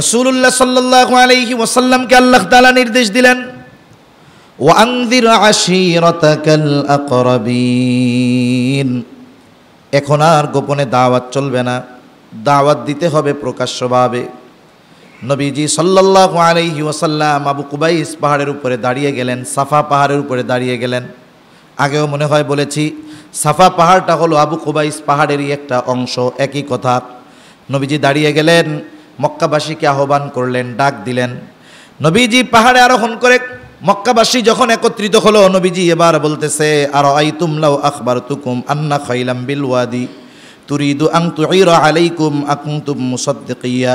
রাসূলুল্লাহ সাল্লাল্লাহু আলাইহি ওয়াসাল্লামকে আল্লাহ তাআলা নির্দেশ দিলেন, ওয়া আনযির আশীরাতাকাল আকরাবিন। এখন আর গোপনে দাওয়াত চলবে না, দাওয়াত দিতে হবে প্রকাশ্যভাবে। নবীজি সাল্লাল্লাহু আলাইহি ওয়াসাল্লাম আবু কুবাইস পাহাড়ের উপরে দাঁড়িয়ে গেলেন, সাফা পাহাড়ের উপরে দাঁড়িয়ে গেলেন। আগেও মনে হয় বলেছি, সাফা পাহাড়টা হলো আবু কুবাইস পাহাড়েরই একটা অংশ, একই কথা। নবীজি দাঁড়িয়ে গেলেন, মক্কাবাসীকে আহ্বান করলেন, ডাক দিলেন। নবীজি পাহাড়ে আরোহণ করে মক্কাবাসী যখন একত্রিত হলো, নবীজি এবার বলতেছে, আরাআইতুম লাউ আখবারতুকুম আন্না খাইলাম বিল ওয়াদি তুরিদু আন তুইরা আলাইকুম আকুনতুম মুসাদ্দিকিয়া।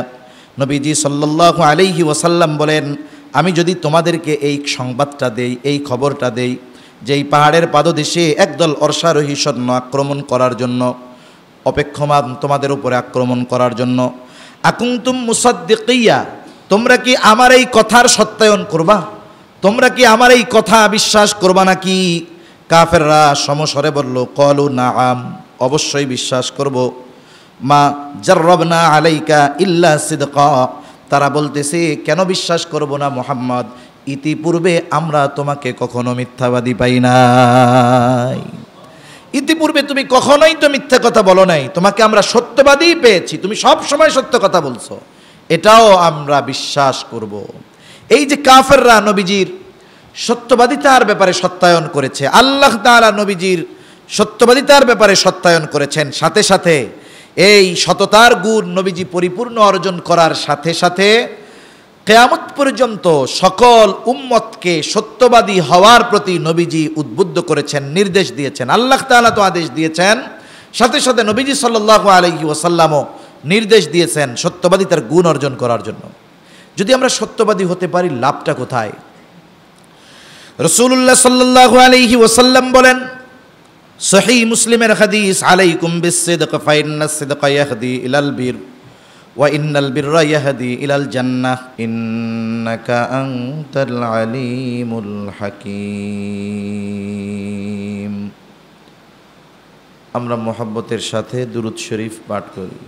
নবীজি সাল্লাল্লাহু আলাইহি ওয়াসাল্লাম বলেন, আমি যদি তোমাদেরকে এই সংবাদটা দেই, এই খবরটা দেই, যে এই পাহাড়ের পাদদেশে একদল অশ্বারোহী সৈন্য আক্রমণ করার জন্য অপেক্ষমান, তোমাদের উপরে আক্রমণ করার জন্য, আকুনতুম মুসাদ্দিকিয়া, তোমরা কি আমার এই কথার সত্যায়ন করবা? তোমরা কি আমার এই কথা বিশ্বাস করবা নাকি? কাফেররা সমস্বরে বলল, ক্বালু নাআম, অবশ্যই বিশ্বাস করব। মা জাররাবনা আলাইকা ইল্লা সিদকা, তারা বলতেছে, কেন বিশ্বাস করব না মুহাম্মদ? ইতিপূর্বে আমরা তোমাকে কখনো মিথ্যাবাদী পাই নাই, ইতিপূর্বে তুমি কখনোই তো মিথ্যা কথা বলো নাই, তোমাকে আমরা সত্যবাদী পেয়েছি, তুমি সব সময় সত্য কথা বলছো, এটাও আমরা বিশ্বাস করব। এই যে কাফেররা নবীজির সত্যবাদিতার ব্যাপারে সত্যায়ন করেছে, আল্লাহ তাআলা নবীজির সত্যবাদিতার ব্যাপারে সত্যায়ন করেছেন, সাথে সাথে এই সততার গুণ নবীজি পরিপূর্ণ অর্জন করার সাথে সাথে কিয়ামত পর্যন্ত সকল উম্মতকে সত্যবাদী হওয়ার প্রতি নবীজি উদ্বুদ্ধ করেছেন, নির্দেশ দিয়েছেন। আল্লাহ তাআলা তো আদেশ দিয়েছেন, সাথে সাথে নবীজি সাল্লাল্লাহু আলাইহি ওয়াসাল্লামও নির্দেশ দিয়েছেন সত্যবাদিতার গুণ অর্জন করার জন্য। যদি আমরা সত্যবাদী হতে পারি, লাভটা কোথায়? রাসূলুল্লাহ সাল্লাল্লাহু আলাইহি ওয়াসাল্লাম বলেন, সহিহ মুসলিমের হাদিস, আলাইকুম বিসসিদক ফাইন্নাস সিদকা ইয়াহদি ইলাল বির ওয়া ইন্নাল বিররা ইয়াহদি ইলাল জান্নাহ ইন্নাকা আনতাল আলিমুল হাকীম। আমরা মুহাব্বতের সাথে দুরূদ শরীফ পাঠ করি।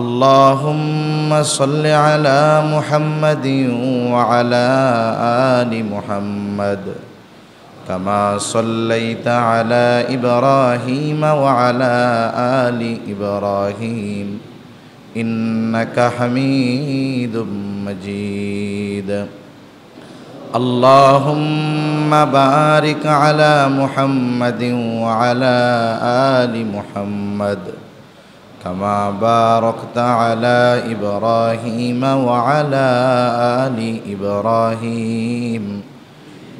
আল্লাহুম্মা সাল্লি আলা মুহাম্মাদিন ওয়া আলা আলি মুহাম্মাদ কামা সাল্লাইতা আলা ইব্রাহিম ওয়া আলা আলি ইব্রাহিম ইন্নাকা হামিদুম মাজিদ। আল্লাহুম্মা বারিক আলা মুহাম্মাদিন ওয়া আলা আলি মুহাম্মাদ কামা বারাকতা আলা ইব্রাহিম ওয়া আলা আলি ইব্রাহিম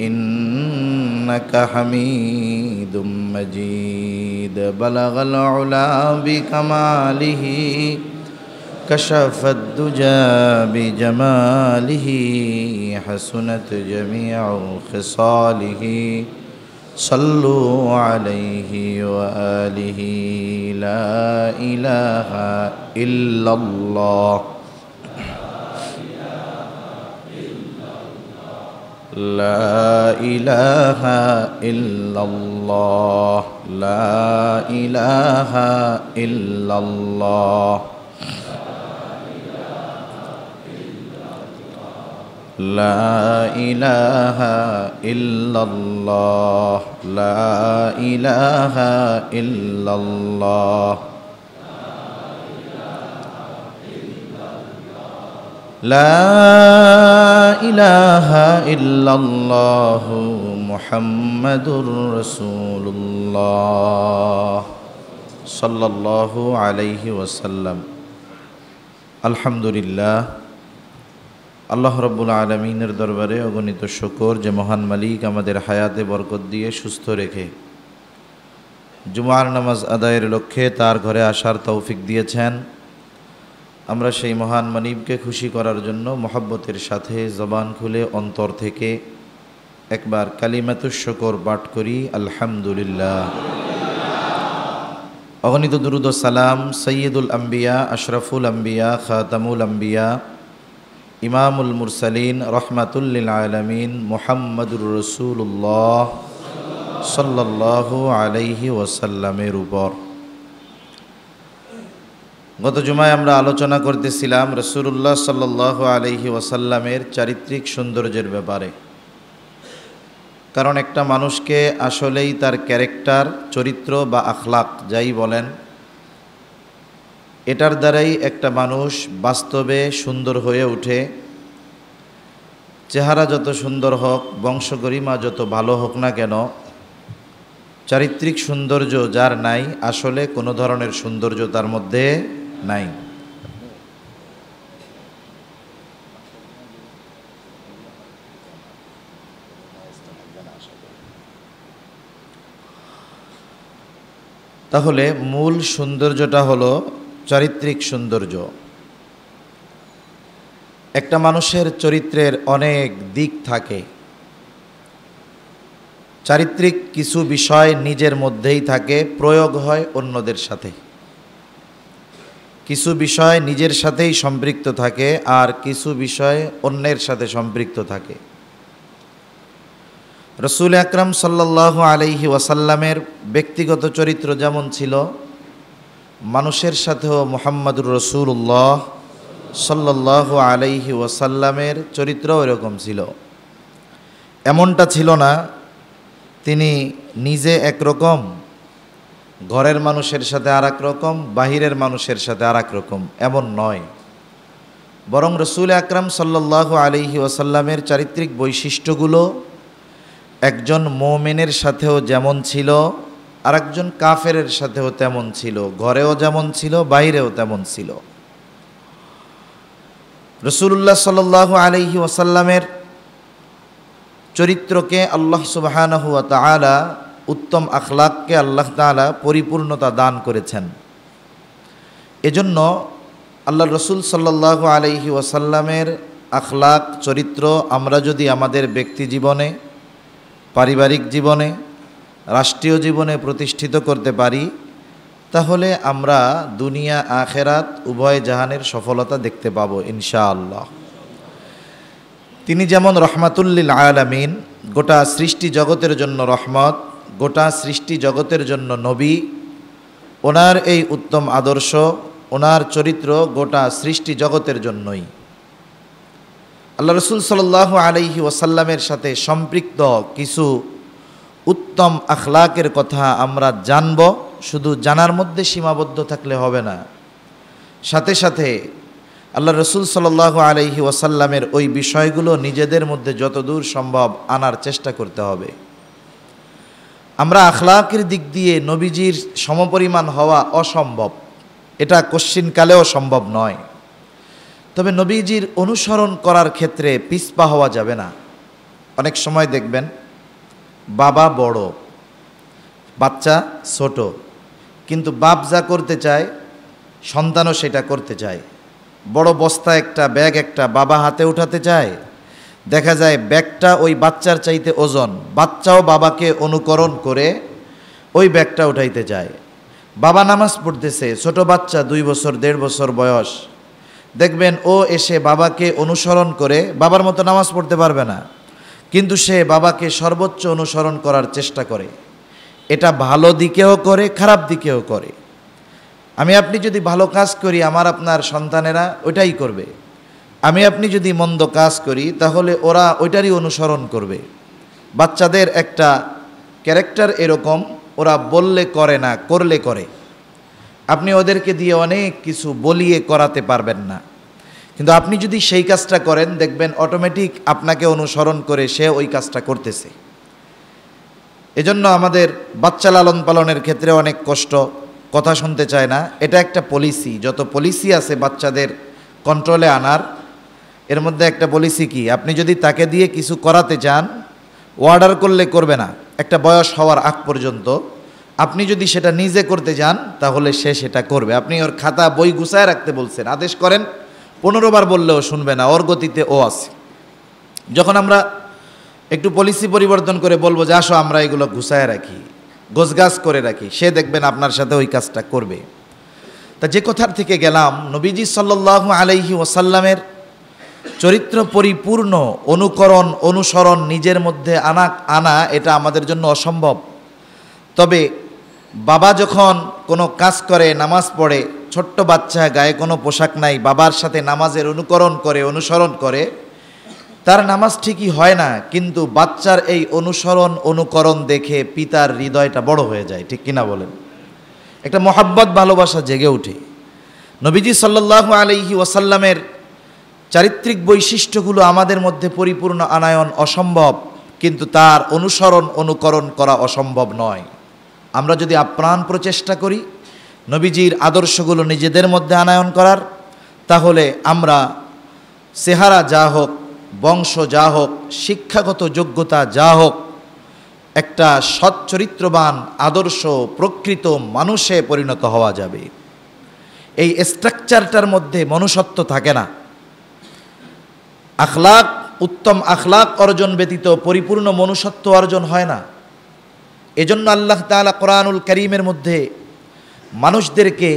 ইন্নাকা হামিদুম মাজিদ। বালাগাল উলা বিকামালিহি কাশাফাদ দুজা বিজামালিহি হাসুনাত জামিউ খিসালিহি সাল্লু আলাইহি ওয়া আলিহি। লা ইলাহা ইল্লাল্লাহ লা ইলাহা ইল্লাল্লাহ লা ইলাহা ইল্লাল্লাহ লা ইলাহা ইল্লাল্লাহ লা ইলাহা ইল্লাল্লাহ লা ইলাহা ইল্লাল্লাহ মুহাম্মাদুর রাসূলুল্লাহ সাল্লাল্লাহু আলাইহি ওয়াসাল্লাম। আলহামদুলিল্লাহ, আল্লাহ রাব্বুল আলামিনের দরবারে অগণিত শুকর যে মহান মালিক আমাদের হায়াতে বরকত দিয়ে সুস্থ রেখে জুমার নামাজ আদায়ের লক্ষ্যে তার ঘরে আসার তৌফিক দিয়েছেন। আমরা সেই মহান মালিককে খুশি করার জন্য মহব্বতের সাথে জবান খুলে অন্তর থেকে একবার কালিমাতুশ শুকর পাঠ করি, আলহামদুলিল্লাহ। অগণিত দুরূদ ও সালাম সৈয়দুল আম্বিয়া, আশরাফুল আম্বিয়া, খাতামুল আম্বিয়া, ইমামুল মুরসালিন, রহমাতুল লিল আলামিন মুহাম্মাদুর রাসূলুল্লাহ সাল্লাল্লাহু আলাইহি ওয়াসাল্লামের উপর। গত জুমায় আমরা আলোচনা করতেছিলাম রাসূলুল্লাহ সাল্লাল্লাহু আলাইহি ওয়াসাল্লামের চারিত্রিক সৌন্দর্যের ব্যাপারে। কারণ একটা মানুষকে আসলেই তার ক্যারেক্টার, চরিত্র বা আখলাক যাই বলেন, এটার দ্বারাই একটা মানুষ বাস্তবে সুন্দর হয়ে ওঠে। চেহারা যত সুন্দর হোক, বংশগরিমা যত ভালো হোক না কেন, চারিত্রিক সৌন্দর্য যার নাই, আসলে কোনো ধরনের সৌন্দর্য তার মধ্যে নাই। তাহলে মূল সৌন্দর্যটা হলো চারিত্রিক সৌন্দর্য। একটা মানুষের চরিত্রের অনেক দিক থাকে। চারিত্রিক কিছু বিষয় নিজের মধ্যেই থাকে, প্রয়োগ হয় অন্যদের সাথে। কিছু বিষয় নিজের সাথেই সম্পৃক্ত থাকে, আর কিছু বিষয় অন্যের সাথে সম্পৃক্ত থাকে। রাসূল আকরাম সাল্লাল্লাহু আলাইহি ওয়াসাল্লামের ব্যক্তিগত চরিত্র যেমন ছিল, মানুষের সাথেও মুহাম্মাদুর রাসূলুল্লাহ সাল্লাল্লাহু আলাইহি ওয়াসাল্লামের চরিত্রও এরকম ছিল। এমনটা ছিল না তিনি নিজে একরকম, ঘরের মানুষের সাথে আর এক রকম, বাহিরের মানুষের সাথে আর এক রকম, এমন নয়। বরং রাসূল আকরাম সাল্লাল্লাহু আলাইহি ওয়াসাল্লামের চারিত্রিক বৈশিষ্ট্যগুলো একজন মুমিনের সাথেও যেমন ছিল, আর একজন কাফেরের সাথেও তেমন ছিল। ঘরেও যেমন ছিল, বাইরেও তেমন ছিল। রাসূলুল্লাহ সাল্লাল্লাহু আলাইহি ওয়াসাল্লামের চরিত্রকে আল্লাহ সুবহানাহু ওয়া তাআলা, উত্তম আখলাককে আল্লাহ তাআলা পরিপূর্ণতা দান করেছেন। এজন্য আল্লাহ রসুল সাল্লাল্লাহু আলাইহি ওয়াসাল্লামের আখলাক, চরিত্র আমরা যদি আমাদের ব্যক্তি জীবনে, পারিবারিক জীবনে, রাষ্ট্রীয় জীবনে প্রতিষ্ঠিত করতে পারি, তাহলে আমরা দুনিয়া আখেরাত উভয় জাহানের সফলতা দেখতে পাবো ইনশাআল্লাহ। তিনি যেমন রহমাতুল লিল আলামিন, গোটা সৃষ্টি জগতের জন্য রহমত, গোটা সৃষ্টি জগতের জন্য নবী, ওনার এই উত্তম আদর্শ, ওনার চরিত্র গোটা সৃষ্টি জগতের জন্যই। আল্লাহ রসুল সাল্লাল্লাহু আলাইহি ওয়াসাল্লামের সাথে সম্পৃক্ত কিছু উত্তম আখলাকের কথা আমরা জানব। শুধু জানার মধ্যে সীমাবদ্ধ থাকলে হবে না, সাথে সাথে আল্লাহ রসুল সাল্লাল্লাহু আলাইহি ওয়াসাল্লামের ওই বিষয়গুলো নিজেদের মধ্যে যতদূর সম্ভব আনার চেষ্টা করতে হবে। আমরা আখলাকের দিক দিয়ে নবীজির সমপরিমাণ হওয়া অসম্ভব, এটা কশ্চিনকালেও সম্ভব নয়। তবে নবীজির অনুসরণ করার ক্ষেত্রে পিছপা হওয়া যাবে না। অনেক সময় দেখবেন বাবা বড়, বাচ্চা ছোট, কিন্তু বাপ যা করতে চায় সন্তানও সেটা করতে চায়। বড় বস্তা একটা, ব্যাগ একটা বাবা হাতে উঠাতে চায়, দেখা যায় ব্যাগটা ওই বাচ্চার চাইতে ওজন, বাচ্চাও বাবাকে অনুকরণ করে ওই ব্যাগটা উঠাইতে চায়। বাবা নামাজ পড়তেছে, ছোট বাচ্চা 2 বছর 1.5 বছর বয়স, দেখবেন ও এসে বাবাকে অনুসরণ করে, বাবার মতো নামাজ পড়তে পারবে না, কিন্তু সে বাবাকে সর্বোচ্চ অনুসরণ করার চেষ্টা করে। এটা ভালো দিকেও করে, খারাপ দিকেও করে। আমি আপনি যদি ভালো কাজ করি, আমার আপনার সন্তানেরা ওইটাই করবে। আমি আপনি যদি মন্দ কাজ করি, তাহলে ওরা ওইটারই অনুসরণ করবে। বাচ্চাদের একটা ক্যারেক্টার এরকম, ওরা বললে করে না, করলে করে। আপনি ওদেরকে দিয়ে অনেক কিছু বলিয়ে করাতে পারবেন না, কিন্তু আপনি যদি সেই কাজটা করেন, দেখবেন অটোমেটিক আপনাকে অনুসরণ করে সে ওই কাজটা করতেছে। এজন্য আমাদের বাচ্চা লালন পালনের ক্ষেত্রে অনেক কষ্ট, কথা শুনতে চায় না। এটা একটা পলিসি, যত পলিসি আছে বাচ্চাদের কন্ট্রোলে আনার, এর মধ্যে একটা পলিসি কি, আপনি যদি তাকে দিয়ে কিছু করাতে চান, অর্ডার করলে করবে না একটা বয়স হওয়ার আগ পর্যন্ত। আপনি যদি সেটা নিজে করতে চান, তাহলে সে সেটা করবে। আপনি ওর খাতা বই গুছায় রাখতে বলছেন, আদেশ করেন, 15 বার বললেও শুনবে না, ওর গতিতে ও আছে। যখন আমরা একটু পলিসি পরিবর্তন করে বলবো যে আসো আমরা এগুলো গুছায় রাখি, গোছগাছ করে রাখি, সে দেখবেন আপনার সাথে ওই কাজটা করবে। তা যে কথার থেকে গেলাম, নবীজি সাল্লাল্লাহু আলাইহি ওয়াসাল্লামের চরিত্র পরিপূর্ণ অনুকরণ, অনুসরণ নিজের মধ্যে আনা এটা আমাদের জন্য অসম্ভব। তবে বাবা যখন কোনো কাজ করে, নামাজ পড়ে, ছোট্ট বাচ্চা গায়ে কোনো পোশাক নাই, বাবার সাথে নামাজের অনুসরণ করে, তার নামাজ ঠিকই হয় না, কিন্তু বাচ্চার এই অনুকরণ দেখে পিতার হৃদয়টা বড় হয়ে যায়, ঠিক কিনা বলেন? একটা মহাব্বত, ভালোবাসা জেগে ওঠে। নবীজি সাল্লাল্লাহু আলাইহি ওয়াসাল্লামের চারিত্রিক বৈশিষ্ট্যগুলো আমাদের মধ্যে পরিপূর্ণ আনায়ন অসম্ভব, কিন্তু তার অনুকরণ করা অসম্ভব নয়। আমরা যদি আপ্রাণ প্রচেষ্টা করি নবীজির আদর্শগুলো নিজেদের মধ্যে আনায়ন করার, তাহলে আমরা চেহারা যা হোক, বংশ যা হোক, শিক্ষাগত যোগ্যতা যা হোক, একটা সৎ চরিত্রবান আদর্শ প্রকৃত মানুষে পরিণত হওয়া যাবে। এই স্ট্রাকচারটার মধ্যে মনুষ্যত্ব থাকে না। আখলাক, উত্তম আখলাক অর্জন ব্যতীত পরিপূর্ণ মনুষ্যত্ব অর্জন হয় না। এজন্য আল্লাহ তাআলা কোরআনুল কারীমের মধ্যে মানুষদেরকে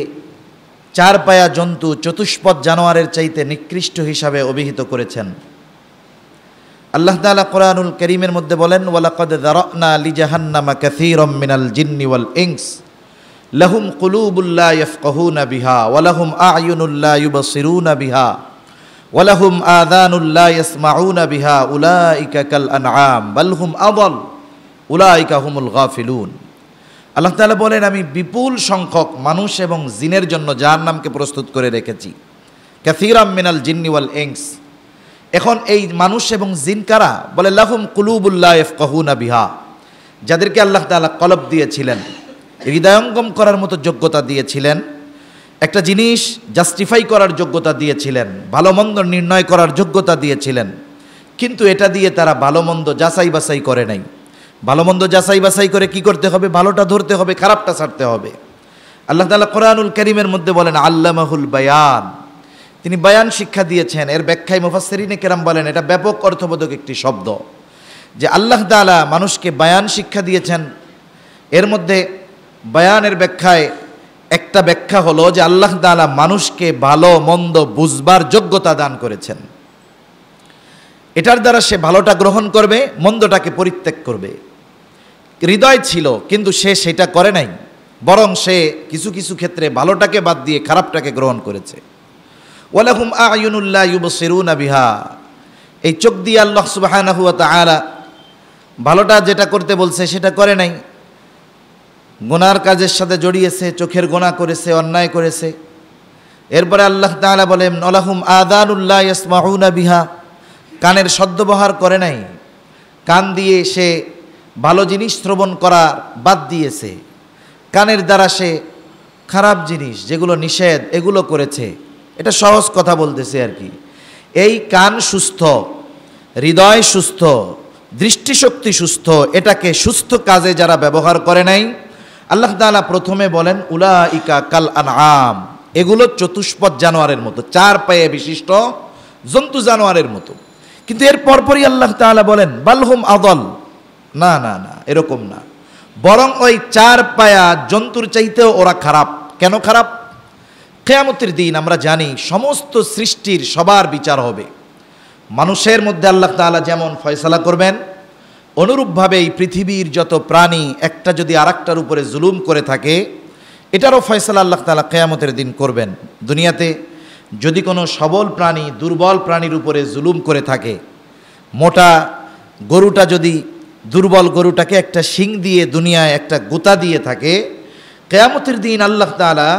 চার পায়া জন্তু, চতুষ্পদ জানোয়ারের চাইতে নিকৃষ্ট হিসাবে অভিহিত করেছেন। আল্লাহ তাআলা কোরআনুল কারীমের মধ্যে বলেন, ওয়ালাকাদ যারানা লিজাহান্নামা কাসীরাম মিনাল জিন্নি ওয়াল ইনস লাহুম কুলুবুল লা ইয়াফকাহুনা বিহা ওয়া লাহুম আ'য়ুনুল লা ইউবসিরুনা বিহা ওয়া লাহুম আযানুল লা ইয়াসমাউনা বিহা উলাইকা কাল আনআম বাল হুম আযাল উলাইকা হুমুল গাফিলুন। আল্লাহ তাআলা বলেন, আমি বিপুল সংখ্যক মানুষ এবং জিনের জন্য জাহান্নামকে প্রস্তুত করে রেখেছি। কাসীরাম মিনাল জিন্নি ওয়াল ইনস। এখন এই মানুষ এবং জিন কারা? বলে লাহুম কুলুবুল লা ইয়াফকাহুনা বিহা, যাদেরকে আল্লাহ তাআলা কলব দিয়েছিলেন, হৃদয়ঙ্গম করার মতো যোগ্যতা দিয়েছিলেন, একটা জিনিস জাস্টিফাই করার যোগ্যতা দিয়েছিলেন, ভালো মন্দ নির্ণয় করার যোগ্যতা দিয়েছিলেন, কিন্তু এটা দিয়ে তারা ভালো মন্দ যাচাই বাছাই করে নাই। ভালো মন্দ যাচাই বাছাই করে কি করতে হবে? ভালোটা ধরতে হবে, খারাপটা ছাড়তে হবে। আল্লাহ তাআলা কোরআনুল কারীমের মধ্যে বলেন আল্লামাহুল বায়ান, তিনি বায়ান শিক্ষা দিয়েছেন। এর ব্যাখ্যায় মুফাসসিরিনে কেরাম বলেন এটা ব্যাপক অর্থবোধক একটি শব্দ, যে আল্লাহ তাআলা মানুষকে বায়ান শিক্ষা দিয়েছেন। এর মধ্যে বায়ানের ব্যাখ্যায় একটা ব্যাখ্যা হলো যে আল্লাহ তাআলা মানুষকে ভালো মন্দ বুঝবার যোগ্যতা দান করেছেন। এটার দ্বারা সে ভালোটা গ্রহণ করবে, মন্দটাকে পরিত্যাগ করবে। হৃদয় ছিল কিন্তু সে সেটা করে নাই, বরং সে কিছু কিছু ক্ষেত্রে ভালোটাকে বাদ দিয়ে খারাপটাকে গ্রহণ করেছে। ওয়ালাহুম আ'য়ুনুল লা ইউবসিরুনা বিহা, এই চোখ দিয়ে আল্লাহ সুবহানাহু ওয়া তাআলা ভালোটা যেটা করতে বলছে সেটা করে নাই, গুনার কাজের সাথে জড়িয়েছে, চোখের গুনাহ করেছে, অন্যায় করেছে। এরপরে আল্লাহ তাআলা বলেন ওয়ালাহুম আযানুল লা ইয়াসমাউনা বিহা, কানের সদ্ব্যবহার করে নাই, কান দিয়ে সে ভালো জিনিস শ্রবণ করা বাদ দিয়েছে, কানের দ্বারা সে খারাপ জিনিস যেগুলো নিষেধ এগুলো করেছে। এটা সহজ কথা বলতেছে আর কি। এই কান সুস্থ, হৃদয় সুস্থ, দৃষ্টিশক্তি সুস্থ, এটাকে সুস্থ কাজে যারা ব্যবহার করে নাই, আল্লাহ তাআলা প্রথমে বলেন উলাইকা কাল আনআম, এগুলো চতুষ্পদ জানোয়ারের মতো, চার পায়ে বিশিষ্ট জন্তু জানোয়ারের মতো। কিন্তু এর পরপরই আল্লাহ তাআলা বলেন বালহুম আদল, না না না, এরকম না, বরং ওই চার পায়া জন্তুর চাইতেও ওরা খারাপ। কেন খারাপ? কিয়ামতের দিন আমরা জানি সমস্ত সৃষ্টির সবার বিচার হবে। মানুষের মধ্যে আল্লাহ তাআলা যেমন ফয়সালা করবেন, অনুরূপভাবে এই পৃথিবীর যত প্রাণী একটা যদি আরেকটার উপরে জুলুম করে থাকে, এটারও ফয়সালা আল্লাহ তাআলা কিয়ামতের দিন করবেন। দুনিয়াতে যদি কোনো সবল প্রাণী দুর্বল প্রাণীর উপরে জুলুম করে থাকে, মোটা গরুটা যদি দুর্বল গরুটাকে একটা শিং দিয়ে দুনিয়ায় একটা গুতা দিয়ে থাকে, কিয়ামতের দিন আল্লাহ তাআলা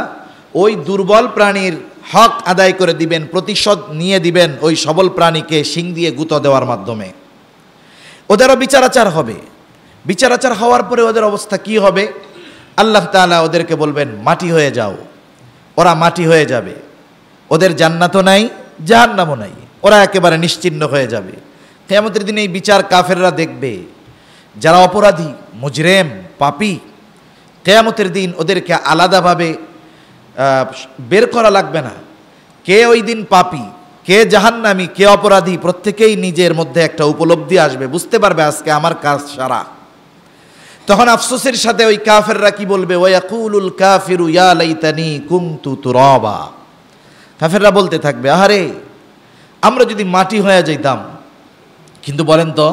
ওই দুর্বল প্রাণীর হক আদায় করে দিবেন, প্রতিশোধ নিয়ে দিবেন ওই সবল প্রাণীকে শিং দিয়ে গুঁতো দেওয়ার মাধ্যমে। ওদেরও বিচারাচার হবে। বিচারাচার হওয়ার পরে ওদের অবস্থা কি হবে? আল্লাহ তাআলা ওদেরকে বলবেন মাটি হয়ে যাও, ওরা মাটি হয়ে যাবে। ওদের জান্নাতও নাই, জাহান্নামও নাই, ওরা একেবারে নিশ্চিহ্ন হয়ে যাবে। কিয়ামতের দিনে এই বিচার কাফেররা দেখবে, যারা অপরাধী, মুজরিম, পাপী। কিয়ামতের দিন ওদেরকে আলাদাভাবে বের করা লাগবে না। কে ওই দিন পাপী, কে জাহান্নামী, কে অপরাধী, প্রত্যেকেই নিজের মধ্যে একটা উপলব্ধি আসবে, বুঝতে পারবে আজকে আমার কাজ সারা। তখন আফসোসের সাথে ওই কাফেররা কি বলবে? ওয়ায়াকুলুল কাফিরু ইয়া লাইতানি কুনতু তুরাবা, কাফেররা বলতে থাকবে আহারে আমরা যদি মাটি হয়ে যাইতাম। কিন্তু বলেন তো,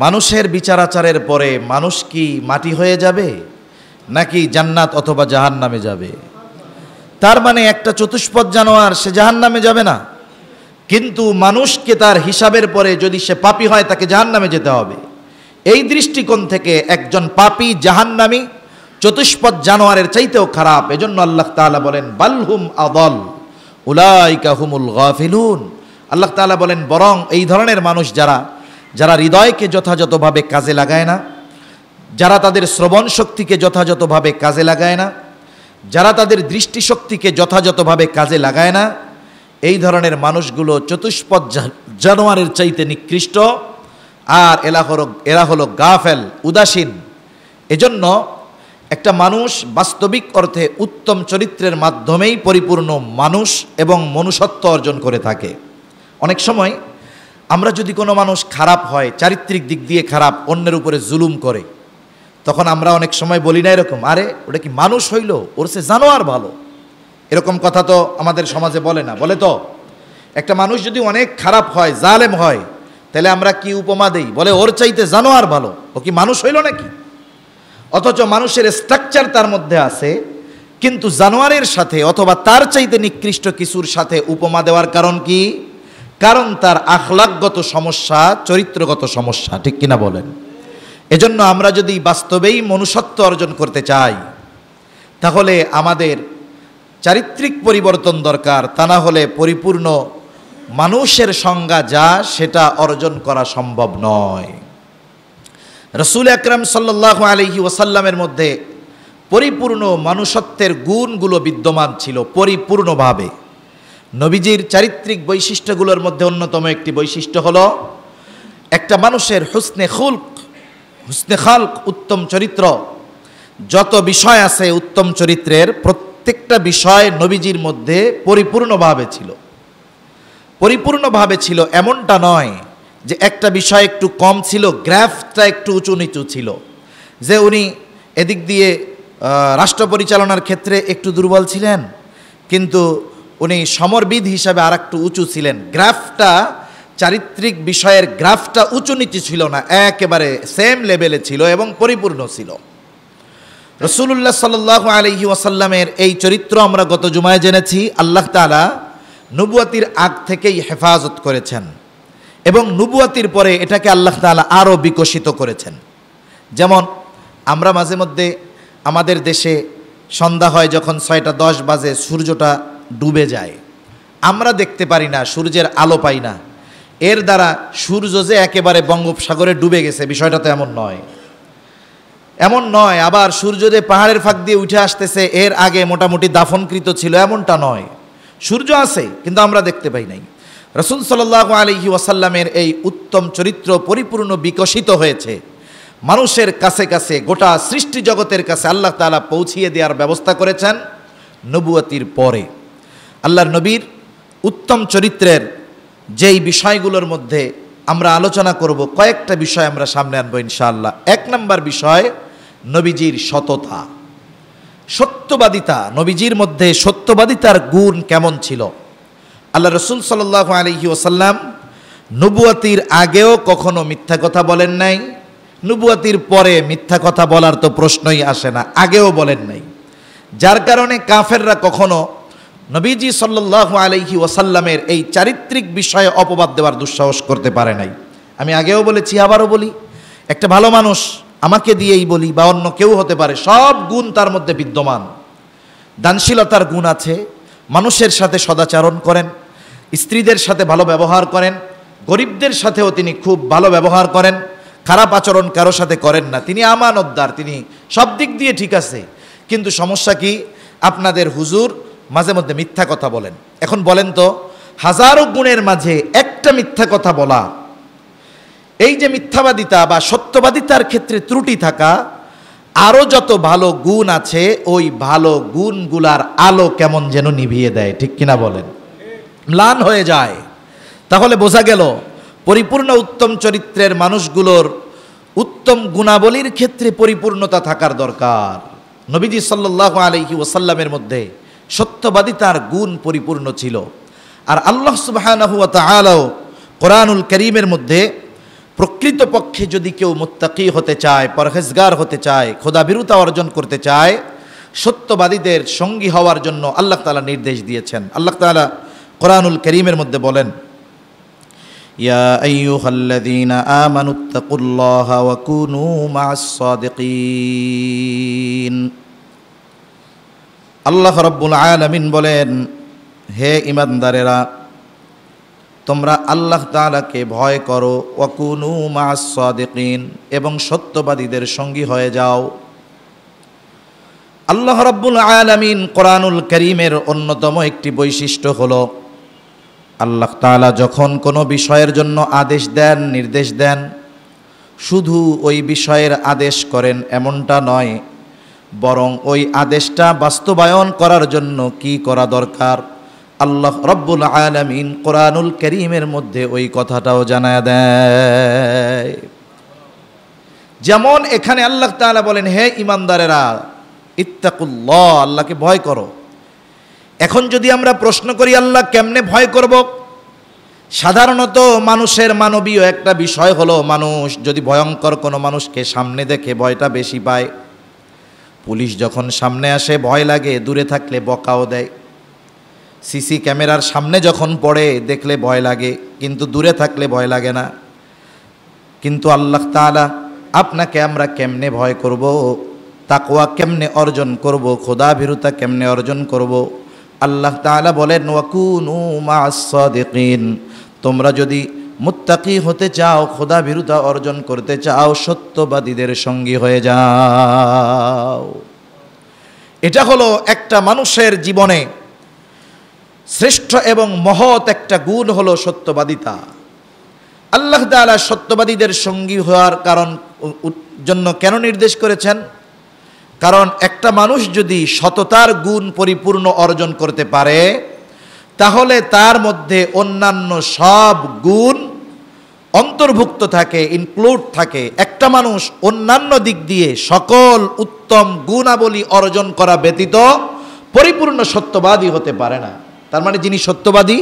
মানুষের বিচারাচারের পরে মানুষ কি মাটি হয়ে যাবে? নাকি জান্নাত অথবা জাহান্নামে যাবে। তার মানে একটা চতুষ্পদ জানোয়ার সে জাহান্নামে যাবে না, কিন্তু মানুষকে তার হিসাবের পরে যদি সে পাপী হয় তাকে জাহান্নামে যেতে হবে। এই দৃষ্টিকোণ থেকে একজন পাপী জাহান্নামী চতুষ্পদ জানোয়ারের চাইতেও খারাপ। এজন্য আল্লাহ তাআলা বলেন বালহুম আদল উলাইকা হুমুল গাফিলুন। আল্লাহ তাআলা বলেন বরং এই ধরনের মানুষ যারা হৃদয়কে যথাযথভাবে কাজে লাগায় না, যারা তাদের শ্রবণ শক্তিকে যথাযথভাবে কাজে লাগায় না, যারা তাদের দৃষ্টিশক্তিকে যথাযথভাবে কাজে লাগায় না, এই ধরনের মানুষগুলো চতুষ্পদ জানোয়ারের চাইতে নিকৃষ্ট। আর এরা হলো গাফেল, উদাসীন। এজন্য একটা মানুষ বাস্তবিক অর্থে উত্তম চরিত্রের মাধ্যমেই পরিপূর্ণ মানুষ এবং মনুষ্যত্ব অর্জন করে থাকে। অনেক সময় আমরা যদি কোনো মানুষ খারাপ হয়, চারিত্রিক দিক দিয়ে খারাপ, অন্যের উপরে জুলুম করে, তখন আমরা অনেক সময় বলি না এরকম, আরে ওটা কি মানুষ হইল, ওর সে জানোয়ার ভালো। এরকম কথা তো আমাদের সমাজে বলে না, বলে তো? একটা মানুষ যদি অনেক খারাপ হয়, জালেম হয়, তাহলে আমরা কি উপমা দেই? বলে ওর চাইতে জানোয়ার ভালো। ও কি মানুষ হইল নাকি? অথচ মানুষের স্ট্রাকচার তার মধ্যে আছে, কিন্তু জানোয়ারের সাথে অথবা তার চাইতে নিকৃষ্ট কিছুর সাথে উপমা দেওয়ার কারণ কি? কারণ তার আখলাকগত সমস্যা, চরিত্রগত সমস্যা, ঠিক কিনা বলেন? এজন্য আমরা যদি বাস্তবেই মনুষ্যত্ব অর্জন করতে চাই, তাহলে আমাদের চারিত্রিক পরিবর্তন দরকার। তা না হলে পরিপূর্ণ মানুষের সংজ্ঞা যা, সেটা অর্জন করা সম্ভব নয়। রাসূল আকরাম সাল্লাল্লাহু আলাইহি ওয়াসাল্লামের মধ্যে পরিপূর্ণ মানুষত্বের গুণগুলো বিদ্যমান ছিল পরিপূর্ণভাবে। নবীজির চারিত্রিক বৈশিষ্ট্যগুলোর মধ্যে অন্যতম একটি বৈশিষ্ট্য হলো একটা মানুষের হুসনে খালক, উত্তম চরিত্র। যত বিষয় আছে উত্তম চরিত্রের, প্রত্যেকটা বিষয় নবীজির মধ্যে পরিপূর্ণভাবে ছিল। এমনটা নয় যে একটা বিষয় একটু কম ছিল, গ্রাফটা একটু উঁচু নিচু ছিল, যে উনি এদিক দিয়ে রাষ্ট্র পরিচালনার ক্ষেত্রে একটু দুর্বল ছিলেন, কিন্তু উনি সমরবিদ হিসাবে আর একটু উঁচু ছিলেন। গ্রাফটা, চারিত্রিক বিষয়ের গ্রাফটা উঁচু নিচু ছিল না, একেবারে সেম লেভেলে ছিল এবং পরিপূর্ণ ছিল। রাসূলুল্লাহ সাল্লাল্লাহু আলাইহি ওয়াসাল্লামের এই চরিত্র আমরা গত জুমায় জেনেছি। আল্লাহ তাআলা নবুয়াতির আগ থেকেই হেফাজত করেছেন এবং নবুয়াতির পরে এটাকে আল্লাহ তাআলা আরও বিকশিত করেছেন। যেমন আমরা মাঝে মধ্যে আমাদের দেশে সন্ধ্যা হয় যখন 6:10 বাজে, সূর্যটা ডুবে যায়, আমরা দেখতে পারি না, সূর্যের আলো পাই না। এর দ্বারা সূর্য যে একেবারে বঙ্গোপসাগরে ডুবে গেছে, বিষয়টা তো এমন নয়। আবার সূর্য যে পাহাড়ের ফাঁক দিয়ে উঠে আসতেছে, এর আগে মোটামুটি দাফনকৃত ছিল, এমনটা নয়। সূর্য আছে কিন্তু আমরা দেখতে পাই নাই। রাসূল সাল্লাল্লাহু আলাইহি ওয়াসাল্লামের এই উত্তম চরিত্র পরিপূর্ণ বিকশিত হয়েছে মানুষের কাছে কাছে, গোটা সৃষ্টি জগতের কাছে আল্লাহ তাআলা পৌঁছিয়ে দেওয়ার ব্যবস্থা করেছেন নবুয়তির পরে। আল্লাহর নবীর উত্তম চরিত্রের যেই বিষয়গুলোর মধ্যে আমরা আলোচনা করব, কয়েকটা বিষয় আমরা সামনে আনবো ইনশাআল্লাহ। 1 নম্বর বিষয় নবীজির সততা, সত্যবাদিতা। নবীজির মধ্যে সত্যবাদিতার গুণ কেমন ছিল? আল্লাহ রাসূল সাল্লাল্লাহু আলাইহি ওয়াসাল্লাম নবুয়তির আগেও কখনো মিথ্যা কথা বলেন নাই, নবুয়তির পরে মিথ্যা কথা বলার তো প্রশ্নই আসে না, আগেও বলেন নাই। যার কারণে কাফেররা কখনো নবীজি সাল্লাল্লাহু আলাইহি ওয়াসাল্লামের এই চারিত্রিক বিষয়ে অপবাদ দেওয়ার দুঃসাহস করতে পারে নাই। আমি আগেও বলেছি, আবারও বলি, একটা ভালো মানুষ আমাকে দিয়েই বলি বা অন্য কেউ হতে পারে, সব গুণ তার মধ্যে বিদ্যমান। দানশীলতার গুণ আছে, মানুষের সাথে সদাচরণ করেন, স্ত্রীদের সাথে ভালো ব্যবহার করেন, গরিবদের সাথেও তিনি খুব ভালো ব্যবহার করেন, খারাপ আচরণ কারো সাথে করেন না। তিনি আমানতদার, তিনি সব দিক দিয়ে ঠিক আছে। কিন্তু সমস্যা কি? আপনাদের হুজুর মাঝে মধ্যে মিথ্যা কথা বলেন। এখন বলেন তো, হাজারো গুণের মাঝে একটা মিথ্যা কথা বলা, এই যে মিথ্যাবাদিতা বা সত্যবাদিতার ক্ষেত্রে ত্রুটি থাকা, আরও যত ভালো গুণ আছে ওই ভালো গুণগুলার আলো কেমন যেন নিভিয়ে দেয়, ঠিক কিনা বলেন? ম্লান হয়ে যায়। তাহলে বোঝা গেল পরিপূর্ণ উত্তম চরিত্রের মানুষগুলোর উত্তম গুণাবলীর ক্ষেত্রে পরিপূর্ণতা থাকার দরকার। নবীজি সাল্লাল্লাহু আলাইহি ওয়াসাল্লামের মধ্যে সত্যবাদিতার গুণ পরিপূর্ণ ছিল। আর আল্লাহ সুবহানাহু ওয়া তাআলা কোরআনুল কারীমের মধ্যে প্রকৃতপক্ষে যদি কেউ মুত্তাকি হতে চায়, পরহেজগার হতে চায়, খোদাভীরুতা অর্জন করতে চায়, সত্যবাদীদের সঙ্গী হওয়ার জন্য আল্লাহ তাআলা নির্দেশ দিয়েছেন। আল্লাহ তাআলা কোরআনুল কারীমের মধ্যে বলেন, ইয়া আইয়ুহাল্লাযীনা আমানুত্তাকুল্লাহা ওয়া কুনু মা'আস সাদিকিন। আল্লাহ রাব্বুল আলামিন বলেন, হে ঈমানদারেরা, তোমরা আল্লাহ তাআলাকে ভয় করো, ওয়া কুনু মা'আস সাদিকিন, এবং সত্যবাদীদের সঙ্গী হয়ে যাও। আল্লাহ রাব্বুল আলামিন কোরআনুল কারীমের অন্যতম একটি বৈশিষ্ট্য হলো, আল্লাহ তাআলা যখন কোনো বিষয়ের জন্য আদেশ দেন, নির্দেশ দেন, শুধু ওই বিষয়ের আদেশ করেন এমনটা নয়, বরং ওই আদেশটা বাস্তবায়ন করার জন্য কি করা দরকার আল্লাহ রাব্বুল আলামিন কোরআনুল কারীমের মধ্যে ওই কথাটাও জানায় দেয়। যেমন এখানে আল্লাহ তাআলা বলেন, হে ঈমানদারেরা, ইত্তাকুল্লাহ, আল্লাহকে ভয় করো। এখন যদি আমরা প্রশ্ন করি আল্লাহ কেমনে ভয় করব, সাধারণত মানুষের মানবীয় একটা বিষয় হলো, মানুষ যদি ভয়ঙ্কর কোনো মানুষকে সামনে দেখে ভয়টা বেশি পায়। পুলিশ যখন সামনে আসে ভয় লাগে, দূরে থাকলে বকাও দেয়। সিসি ক্যামেরার সামনে যখন পড়ে দেখলে ভয় লাগে, কিন্তু দূরে থাকলে ভয় লাগে না। কিন্তু আল্লাহ তাআলা আপনাকে আমরা কেমনে ভয় করব, তাকওয়া কেমনে অর্জন করব, খোদাভীরুতা কেমনে অর্জন করব, আল্লাহ তাআলা বলেন, ওয়াকুনু মা'আস সাদিকিন, তোমরা যদি মুত্তাকি হতে চাও, খোদাভীরুতা অর্জন করতে চাও, সত্যবাদীদের সঙ্গী হয়ে যাও। এটা হলো একটা মানুষের জীবনে শ্রেষ্ঠ এবং মহৎ একটা গুণ হলো সত্যবাদিতা। আল্লাহ তাআলা সত্যবাদীদের সঙ্গী হওয়ার জন্য কেন নির্দেশ করেছেন? কারণ একটা মানুষ যদি সততার গুণ পরিপূর্ণ অর্জন করতে পারে, তাহলে তার মধ্যে অন্যান্য সব গুণ অন্তর্ভুক্ত থাকে, ইনক্লুড থাকে। একটা মানুষ অন্যান্য দিক দিয়ে সকল উত্তম গুণাবলী অর্জন করা ব্যতীত পরিপূর্ণ সত্যবাদী হতে পারে না। তার মানে যিনি সত্যবাদী,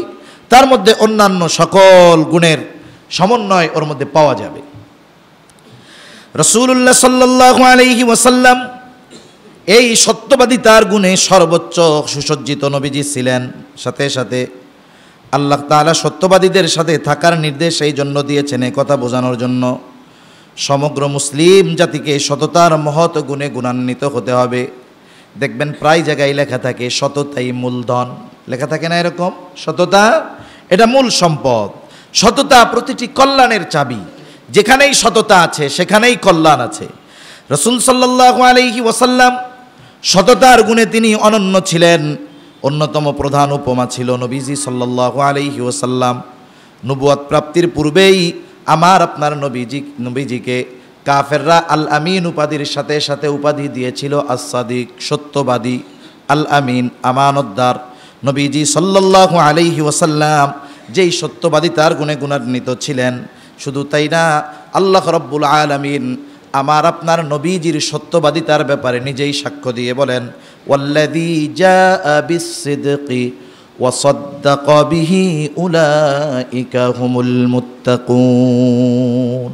তার মধ্যে অন্যান্য সকল গুণের সমন্বয় ওর মধ্যে পাওয়া যাবে। রাসূলুল্লাহ সাল্লাল্লাহু আলাইহি ওয়াসাল্লাম এই সত্যবাদিতার গুণে সর্বোচ্চ সুসজ্জিত নবীজি ছিলেন। সাথে সাথে আল্লাহ তাআলা সত্যবাদীদের সাথে থাকার নির্দেশ এই জন্য দিয়েছেন, এই কথা বোঝানোর জন্য সমগ্র মুসলিম জাতিকে সততার মহৎ গুণে গুণান্বিত হতে হবে। দেখবেন প্রায় জায়গায় লেখা থাকে সততাই মূলধন, লেখা থাকে না এরকম? সততা এটা মূল সম্পদ, সততা প্রতিটি কল্যাণের চাবি। যেখানেই সততা আছে সেখানেই কল্যাণ আছে। রাসূল সাল্লাল্লাহু আলাইহি ওয়াসাল্লাম সততার গুণে তিনি অনন্য ছিলেন। অন্যতম প্রধান উপমা ছিল নবীজি সাল্লাল্লাহু আলাইহি ওয়াসাল্লাম নবুয়ত প্রাপ্তির পূর্বেই আমার আপনার নবীজিকে কাফেররা আল আমিন উপাধির সাথে সাথে উপাধি দিয়েছিল আস-সাদিক, সত্যবাদী, আল আমিন, আমানতদার। নবীজি সাল্লাল্লাহু আলাইহি ওয়াসাল্লাম যেই সত্যবাদিতার গুণে গুণান্বিত ছিলেন, শুধু তাই না, আল্লাহ রাব্বুল আলামিন আমার আপনার নবীজির সত্যবাদিতার ব্যাপারে নিজেই সাক্ষ্য দিয়ে বলেন, ওয়াল্লাযী জাআ বিস-সিদকি ওয়া সাদ্দাকা বিহি উলাইকা হুমুল মুত্তাকুন।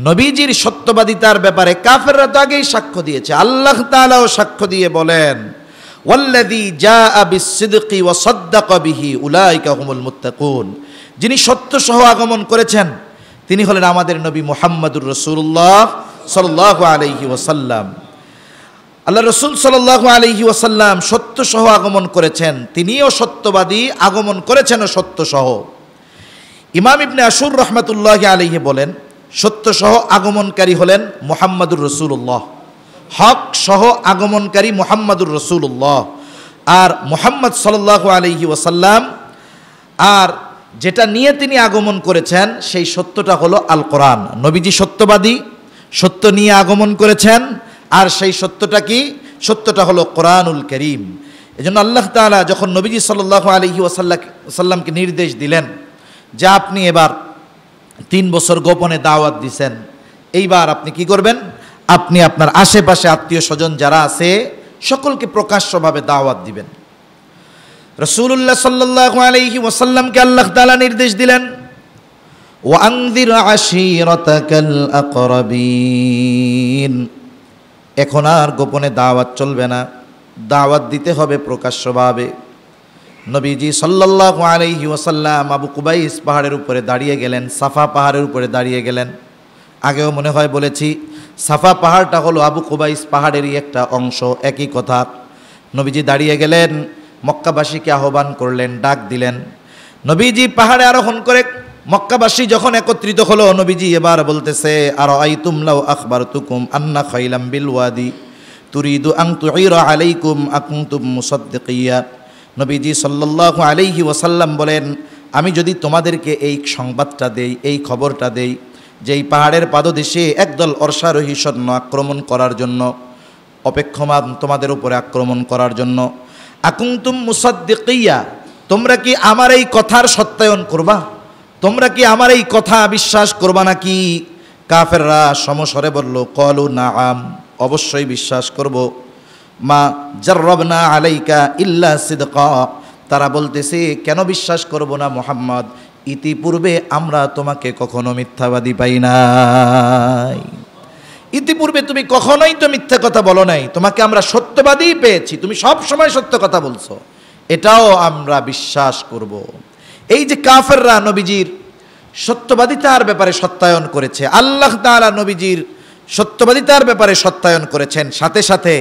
নবীজির সত্যবাদিতার ব্যাপারে কাফেররা তো আগেই সাক্ষ্য দিয়েছে, আল্লাহ তাআলাও সাক্ষ্য দিয়ে বলেন, ওয়াল্লাযী জাআ বিস-সিদকি ওয়া সাদ্দাকা বিহি উলাইকা হুমুল মুত্তাকুন। যিনি সত্য সহ আগমন করেছেন তিনি হলেন আমাদের নবী মুহাম্মদুর রাসূলুল্লাহ সাল্লাল্লাহু আলাইহি ওয়াসাল্লাম। আল্লাহ রাসূল সাল্লাল্লাহু আলাইহি ওয়াসাল্লাম সত্য সহ আগমন করেছেন, তিনিও সত্যবাদী, আগমন করেছেনও সত্য সহ। ইমাম ইবনে আশুর রাহমাতুল্লাহি আলাইহি বলেন, সত্য সহ আগমনকারী হলেন মুহাম্মদুর রাসূলুল্লাহ, হক সহ আগমনকারী মুহাম্মদুর রাসূলুল্লাহ। আর মুহাম্মদ সাল্লাল্লাহু আলাইহি ওয়াসাল্লাম আর যেটা নিয়ে তিনি আগমন করেছেন সেই সত্যটা হলো আল কোরআন। নবীজি সত্যবাদী, সত্য নিয়ে আগমন করেছেন, আর সেই সত্যটা কি? সত্যটা হলো কোরআনুল কারীম। এজন্য আল্লাহ তাআলা যখন নবীজি সাল্লাল্লাহু আলাইহি ওয়াসাল্লামকে নির্দেশ দিলেন যে আপনি এবার 3 বছর গোপনে দাওয়াত দিছেন, এইবার আপনি কি করবেন? আপনি আপনার আশেপাশে আত্মীয় স্বজন যারা আছে সকলকে প্রকাশ্যভাবে দাওয়াত দিবেন। রাসূলুল্লাহ সাল্লাল্লাহু আলাইহি ওয়াসাল্লামকে আল্লাহ তাআলা নির্দেশ দিলেন, ওয়ানযির আশীরাতাকাল আকরাবিন। এখন আর গোপনে দাওয়াত চলবে না, দাওয়াত দিতে হবে প্রকাশ্যভাবে। নবীজি সাল্লাল্লাহু আলাইহি ওয়াসাল্লাম আবু কুবাইস পাহাড়ের উপরে দাঁড়িয়ে গেলেন, সাফা পাহাড়ের উপরে দাঁড়িয়ে গেলেন। আগেও মনে হয় বলেছি, সাফা পাহাড়টা হলো আবু কুবাইস পাহাড়েরই একটা অংশ, একই কথা। নবীজি দাঁড়িয়ে গেলেন, মক্কাবাসীকে আহ্বান করলেন, ডাক দিলেন। নবীজি পাহাড়ে আরোহণ করে মক্কাবাসী যখন একত্রিত হলো, নবীজি এবার বলতেছে, আরাআইতুম লাউ আখবারতুকুম আন্না খাইলাম বিল ওয়াদি তুরিদু আন তুইরা আলাইকুম আকুনতুম মুসাদ্দিকিয়া। নবীজি সাল্লাল্লাহু আলাইহি ওয়াসাল্লাম বলেন, আমি যদি তোমাদেরকে এই সংবাদটা দেই, এই খবরটা দেই যে এই পাহাড়ের পাদদেশে একদল অশ্বারোহী সৈন্য আক্রমণ করার জন্য অপেক্ষমান, তোমাদের উপরে আক্রমণ করার জন্য, আকুনতুম মুসাদ্দিকিয়া, তোমরা কি আমার এই কথার সত্যায়ন করবা? তোমরা কি আমার এই কথা বিশ্বাস করবা নাকি? কাফেররা সমস্বরে বলল, ক্বালু নাআম, অবশ্যই বিশ্বাস করব। মা জাররাবনা আলাইকা ইল্লা সিদকা, তারা বলতেছে, কেন বিশ্বাস করব না মুহাম্মদ, ইতিপূর্বে আমরা তোমাকে কখনো মিথ্যাবাদী পাই নাই। ইতিপূর্বে তুমি কখনোই তো মিথ্যা কথা বলো নাই, তোমাকে আমরা সত্যবাদী পেয়েছি, তুমি সব সময় সত্য কথা বলছো, এটাও আমরা বিশ্বাস করব। এই যে কাফেররা নবীজির সত্যবাদিতার ব্যাপারে সত্যায়ন করেছে, আল্লাহ তাআলা নবীজির সত্যবাদিতার ব্যাপারে সত্যায়ন করেছেন, সাথে সাথে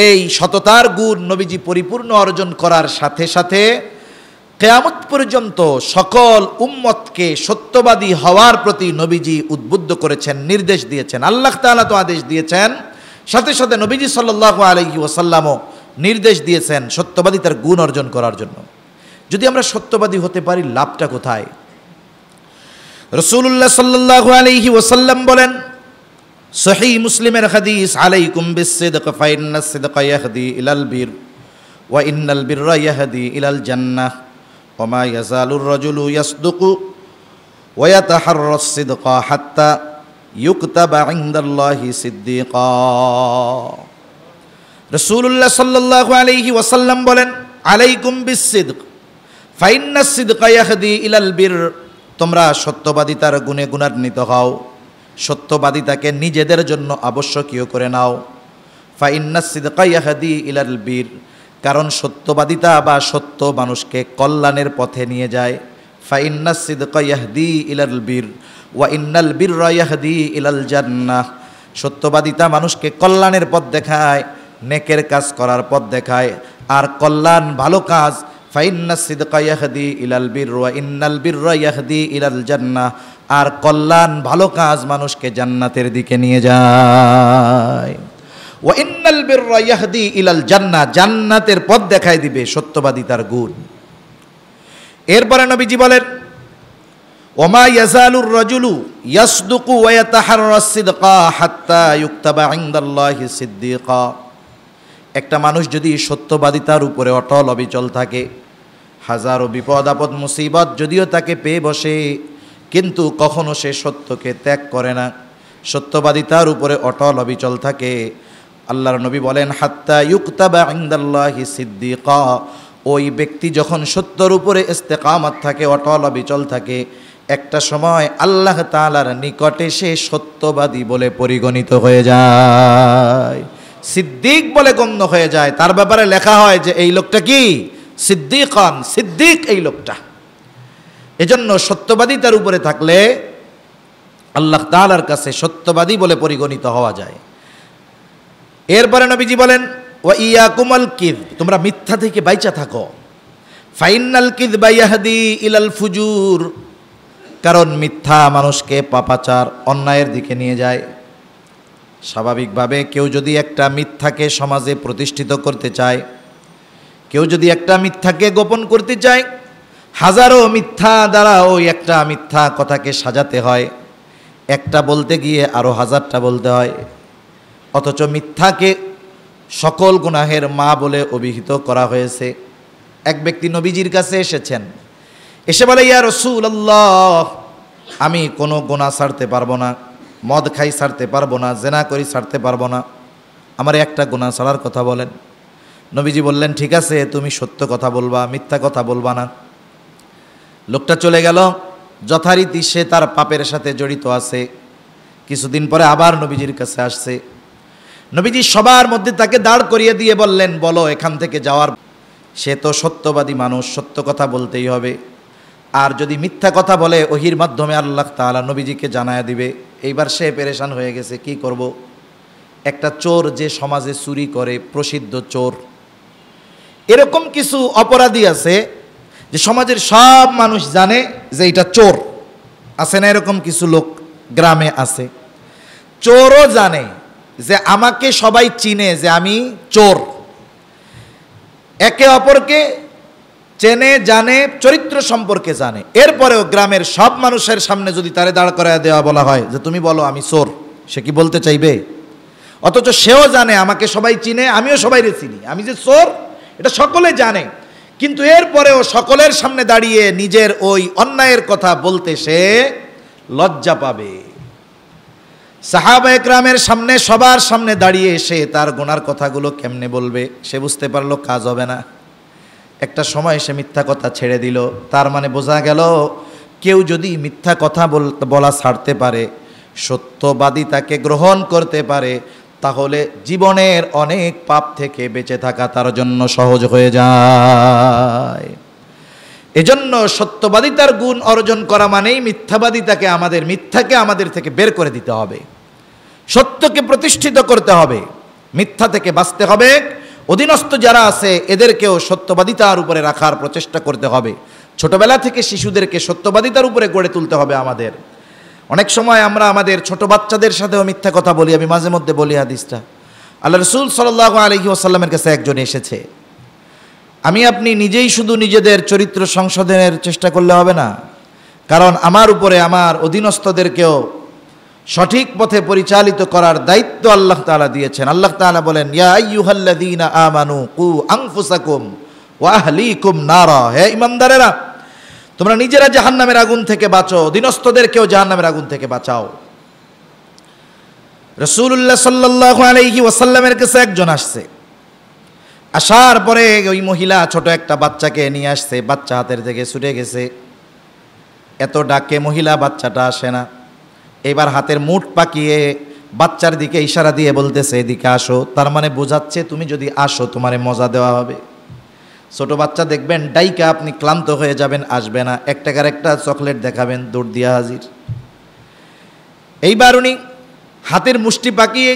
এই সততার গুণ নবীজি পরিপূর্ণ অর্জন করার সাথে সাথে কিয়ামত পর্যন্ত সকল উম্মতকে সত্যবাদী হওয়ার প্রতি নবীজি উদ্বুদ্ধ করেছেন, নির্দেশ দিয়েছেন। আল্লাহ তাআলা তো আদেশ দিয়েছেন, সাথে সাথে নবীজি সাল্লাল্লাহু আলাইহি ওয়াসাল্লামও নির্দেশ দিয়েছেন সত্যবাদিতার গুণ অর্জন করার জন্য। যদি আমরা সত্যবাদী হতে পারি, লাভটা কোথায়? রাসূলুল্লাহ সাল্লাল্লাহু আলাইহি ওয়াসাল্লাম বলেন, সহিহ মুসলিমের হাদিস, আলাইকুম বিসসিদক ফাইন্নাস সিদকা ইয়াহদি ইলাল বির ওয়া ইন্নাল বিররা ইয়াহদি ইলাল জান্নাহ ওয়া মা ইয়াজালুর রাজুলু ইয়াসদুকু ওয়া ইয়াতাহাররাস সিদকা হাত্তা ইউকতাবা ইনদাল্লাহি সিদ্দিকা। রাসূলুল্লাহ সাল্লাল্লাহু আলাইহি ওয়াসাল্লাম বলেন, আলাইকুম বিসসিদক ফাইন্নাস সিদকা ইয়াহদি ইলাল বির, তোমরা সত্যবাদিতার গুণে গুণান্বিত হও, সত্যবাদিতাকে নিজেদের জন্য আবশ্যকীয় করে নাও। ফাইন্নাস সিদকা ইয়াহদি ইলাল বির, কারণ সত্যবাদিতা বা সত্য মানুষকে কল্যাণের পথে নিয়ে যায়। ফাইন্নাস সিদকা ইয়াহদি ইলাল বির ওয়া ইন্নাল বিররা ইয়াহদি ইলাল জান্নাহ, সত্যবাদিতা মানুষকে কল্যাণের পথ দেখায়, নেকের কাজ করার পথ দেখায়। আর কল্যাণ ভালো কাজ, ফাইন্নাস সিদকা ইয়াহদি ইলাল বির ওয়া ইন্নাল বিররা ইয়াহদি ইলাল জান্নাহ, আর কল্যাণ ভালো কাজ মানুষকে জান্নাতের দিকে নিয়ে যায়। ওয়া ইন্নাল বিররা ইয়াহদি ইলাল জান্নাহ, জান্নাতের পথ দেখায় দিবে সত্যবাদিতার গুণ। এরপরে নবীজি বলেন, ওমা ইয়াজালুর রাজুলু ইয়াসদুকু ওয়া ইয়াতাহাররাস সিদকা হাত্তা ইউকতাবা ইনদাল্লাহি সিদ্দিকা, একটা মানুষ যদি সত্যবাদিতার উপরে অটল অবিচল থাকে, হাজারো বিপদ আপদ মুসিবত যদিও তাকে পেয়ে বসে, কিন্তু কখনো সে সত্যকে ত্যাগ করে না, সত্যবাদিতার উপরে অটল অবিচল থাকে, আল্লাহর নবী বলেন, হাত্তা ইউকতাবা ইনদাল্লাহি সিদ্দিকা, ওই ব্যক্তি যখন সত্যর উপরে ইস্তেকামত থাকে, অটল অবিচল থাকে, একটা সময় আল্লাহ তাআলার নিকটে সে সত্যবাদী বলে পরিগণিত হয়ে যায়, সিদ্দিক বলে গণ্য হয়ে যায়। তার ব্যাপারে লেখা হয় যে এই লোকটা কি সিদ্দিকান, সিদ্দিক এই লোকটা। এজন্য সত্যবাদিতার উপরে থাকলে আল্লাহ তাআলার কাছে সত্যবাদী বলে পরিগণিত হওয়া যায়। এরপরে নবীজি বলেন, ওয়া ইয়াকুমাল কিয, তোমরা মিথ্যা থেকে বাইচা থাকো। ফাইনাল কিযবা ইয়াহদি ইলাল ফুজুর, কারণ মিথ্যা মানুষকে পাপাচার, অন্যায়ের দিকে নিয়ে যায়। স্বাভাবিকভাবে কেউ যদি একটা মিথ্যাকে সমাজে প্রতিষ্ঠিত করতে চায়, কেউ যদি একটা মিথ্যাকে গোপন করতে চায়, হাজারো মিথ্যা দ্বারা ওই একটা মিথ্যা কথাকে সাজাতে হয়, একটা বলতে গিয়ে আরো হাজারটা বলতে হয়। অথচ মিথ্যাকে সকল গুনাহের মা বলে অভিহিত করা হয়েছে। এক ব্যক্তি নবীজির কাছে এসেছেন, এসে বলে, ইয়া রাসূলুল্লাহ, আমি কোনো গুনাহ ছাড়তে পারবো না, মদ খাই ছাড়তে পারবো না, জেনা করি ছাড়তে পারবো না, আমার একটা গুনাহ ছাড়ার কথা বলেন। নবীজি বললেন, ঠিক আছে, তুমি সত্য কথা বলবা, মিথ্যা কথা বলবা না। লোকটা চলে গেল, যথারীতি সে তার পাপের সাথে জড়িত আছে। কিছুদিন পরে আবার নবীজির কাছে আসছে। নবীজি সবার মধ্যে তাকে দাঁড় করিয়ে দিয়ে বললেন, বলো এখান থেকে যাওয়ার। সে তো সত্যবাদী মানুষ, সত্য কথা বলতেই হবে। আর যদি মিথ্যা কথা বলে ওহির মাধ্যমে আল্লাহ তাআলা নবীজিকে জানায়া দিবে। এইবার সে পেরেশান হয়ে গেছে, কি করব। একটা চোর যে সমাজে চুরি করে, প্রসিদ্ধ চোর, এরকম কিছু অপরাধী আছে যে সমাজের সব মানুষ জানে যে এটা চোর। আছে না এরকম কিছু লোক গ্রামে আছে। চোরও জানে যে আমাকে সবাই চিনে যে আমি চোর। একে অপরকে চেনে, জানে, চরিত্র সম্পর্কে জানে। এরপরেও গ্রামের সব মানুষের সামনে যদি তারে দাঁড় করায় দেওয়া বলা হয় যে তুমি বলো আমি চোর, সে কি বলতে চাইবে? অথচ সেও জানে আমাকে সবাই চিনে, আমিও সবাইরে চিনি, আমি যে চোর এটা সকলে জানে। কিন্তু এরপরেও সকলের সামনে দাঁড়িয়ে নিজের ওই অন্যায়ের কথা বলতে সে লজ্জা পাবে। সাহাবা একরামের সামনে, সবার সামনে দাঁড়িয়ে সে তার গুনার কথাগুলো কেমনে বলবে? সে বুঝতে পারলো কাজ হবে না। একটা সময় সে মিথ্যা কথা ছেড়ে দিল। তার মানে বোঝা গেল কেউ যদি মিথ্যা কথা বলা ছাড়তে পারে, সত্যবাদী তাকে গ্রহণ করতে পারে, তাহলে জীবনের অনেক পাপ থেকে বেঁচে থাকা তার জন্য সহজ হয়ে যায়। এজন্য সত্যবাদিতার গুণ অর্জন করা মানেই মিথ্যাবাদিতাকে, মিথ্যাকে আমাদের থেকে বের করে দিতে হবে, সত্যকে প্রতিষ্ঠিত করতে হবে, মিথ্যা থেকে বাঁচতে হবে। অধীনস্থ যারা আছে এদেরকেও সত্যবাদিতার উপরে রাখার প্রচেষ্টা করতে হবে। ছোটবেলা থেকে শিশুদেরকে সত্যবাদিতার উপরে গড়ে তুলতে হবে আমাদের। অনেক সময় আমরা আমাদের ছোট বাচ্চাদের সাথেও মিথ্যা কথা বলি। আমি মাঝে মধ্যে বলি হাদিসটা, আল্লাহ রাসূল সাল্লাল্লাহু আলাইহি ওয়াসাল্লামের কাছে একজন এসেছে। আমি আপনি নিজেই শুধু নিজেদের চরিত্র সংশোধনের চেষ্টা করলে হবে না, কারণ আমার উপরে আমার অধীনস্থদেরকেও সঠিক পথে পরিচালিত করার দায়িত্ব আল্লাহ তাআলা দিয়েছেন। আল্লাহ তাআলা বলেন, ইয়া আইয়ুহাল্লাযীনা আমানু কু আনফুসাকুম ওয়া আহলিকুম নারা, হে ঈমানদারেরা তোমরা নিজেরা জাহান্নামের আগুন থেকে বাঁচো, অধীনস্থদেরকেও জাহান্নামের আগুন থেকে বাঁচাও। রাসূলুল্লাহ সাল্লাল্লাহু আলাইহি ওয়াসাল্লামের কাছে একজন আসছে। আসার পরে ওই মহিলা ছোট একটা বাচ্চাকে নিয়ে আসছে। বাচ্চা হাতের থেকে ছুটে গেছে। এত ডাকে মহিলা বাচ্চাটা আসে না। এবার হাতের মুঠ পাকিয়ে বাচ্চার দিকে ইশারা দিয়ে বলতেছে এদিকে আসো। তার মানে বোঝাচ্ছে তুমি যদি আসো তোমারে মজা দেওয়া হবে। ছোট বাচ্চা দেখবেন ডাইকা আপনি ক্লান্ত হয়ে যাবেন, আসবে না। 1 টাকার একটা চকলেট দেখাবেন, দৌড় দিয়া হাজির। এইবার উনি হাতের মুষ্টি পাকিয়ে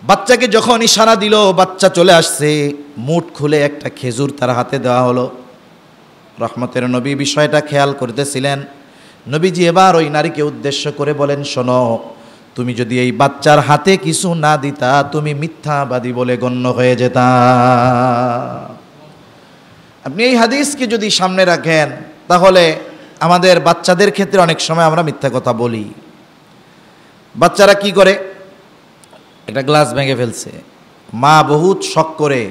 বাচ্চাকে যখন ইশারা দিল, বাচ্চা চলে আসছে। মুঠ খুলে একটা খেজুর তার হাতে দেওয়া হলো। রহমতের নবী বিষয়টা খেয়াল করতেছিলেন। নবীজি এবার ওই নারীকে উদ্দেশ্য করে বলেন, শোনো, তুমি যদি এই বাচ্চার হাতে কিছু না দিতা তুমি মিথ্যাবাদী বলে গণ্য হয়ে যেতা। আপনি এই হাদিসকে যদি সামনে রাখেন তাহলে আমাদের বাচ্চাদের ক্ষেত্রে অনেক সময় আমরা মিথ্যা কথা বলি। বাচ্চারা কি করে, একটা গ্লাস ভেঙে ফেলছে, মা বহুত শখ করে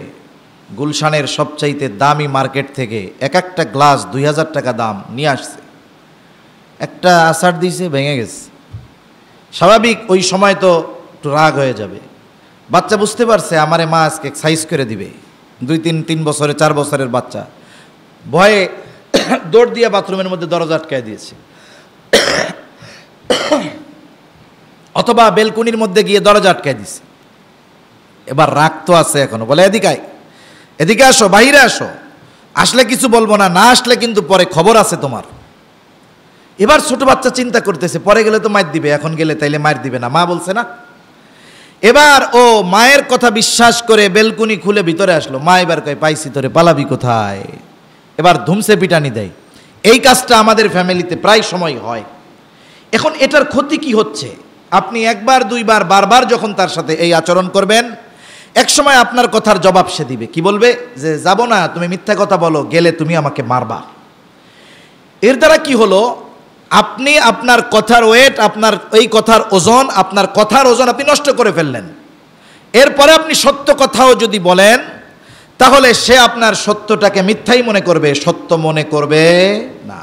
গুলশানের সবচাইতে দামি মার্কেট থেকে একটা গ্লাস 2000 টাকা দাম নিয়ে আসছে। একটা আছাড় দিয়েছে, ভেঙে গেছে। স্বাভাবিক ওই সময় তো একটু রাগ হয়ে যাবে। বাচ্চা বুঝতে পারছে আমারে মা আজকে সাইজ করে দিবে। 2-3 বছরের 4 বছরের বাচ্চা ভয়ে দৌড় দিয়ে বাথরুমের মধ্যে দরজা আটকায় দিয়েছে, অথবা বেলকুনির মধ্যে গিয়ে দরজা আটকায় দিছে। এবার রাগ তো আছে এখনো, বলে এদিকে আসো, বাইরে আসো, আসলে কিছু বলবো না, না আসলে কিন্তু পরে খবর আছে তোমার। এবার ছোট বাচ্চা চিন্তা করতেছে পরে গেলে তো মার দিবে, এখন গেলে তাইলে মার দিবে না, মা বলছে না। এবার ও মায়ের কথা বিশ্বাস করে বেলকুনি খুলে ভিতরে আসলো। মা এবার কয় পাইছি তোরে, পালাবি কোথায়। এবার ধুমসে পিটানি দেয়। এই কাজটা আমাদের ফ্যামিলিতে প্রায় সময় হয়। এখন এটার ক্ষতি কি হচ্ছে? আপনি 1-2 বারবার যখন তার সাথে এই আচরণ করবেন, এক সময় আপনার কথার জবাব সে দিবে। কি বলবে? যে যাব না, তুমি মিথ্যা কথা বলো, গেলে তুমি আমাকে মারবা। এর দ্বারা কি হলো, আপনি আপনার কথার ওয়েট, আপনার এই কথার ওজন, আপনার কথার ওজন আপনি নষ্ট করে ফেললেন। এরপরে আপনি সত্য কথাও যদি বলেন তাহলে সে আপনার সত্যটাকে মিথ্যাই মনে করবে, সত্য মনে করবে না।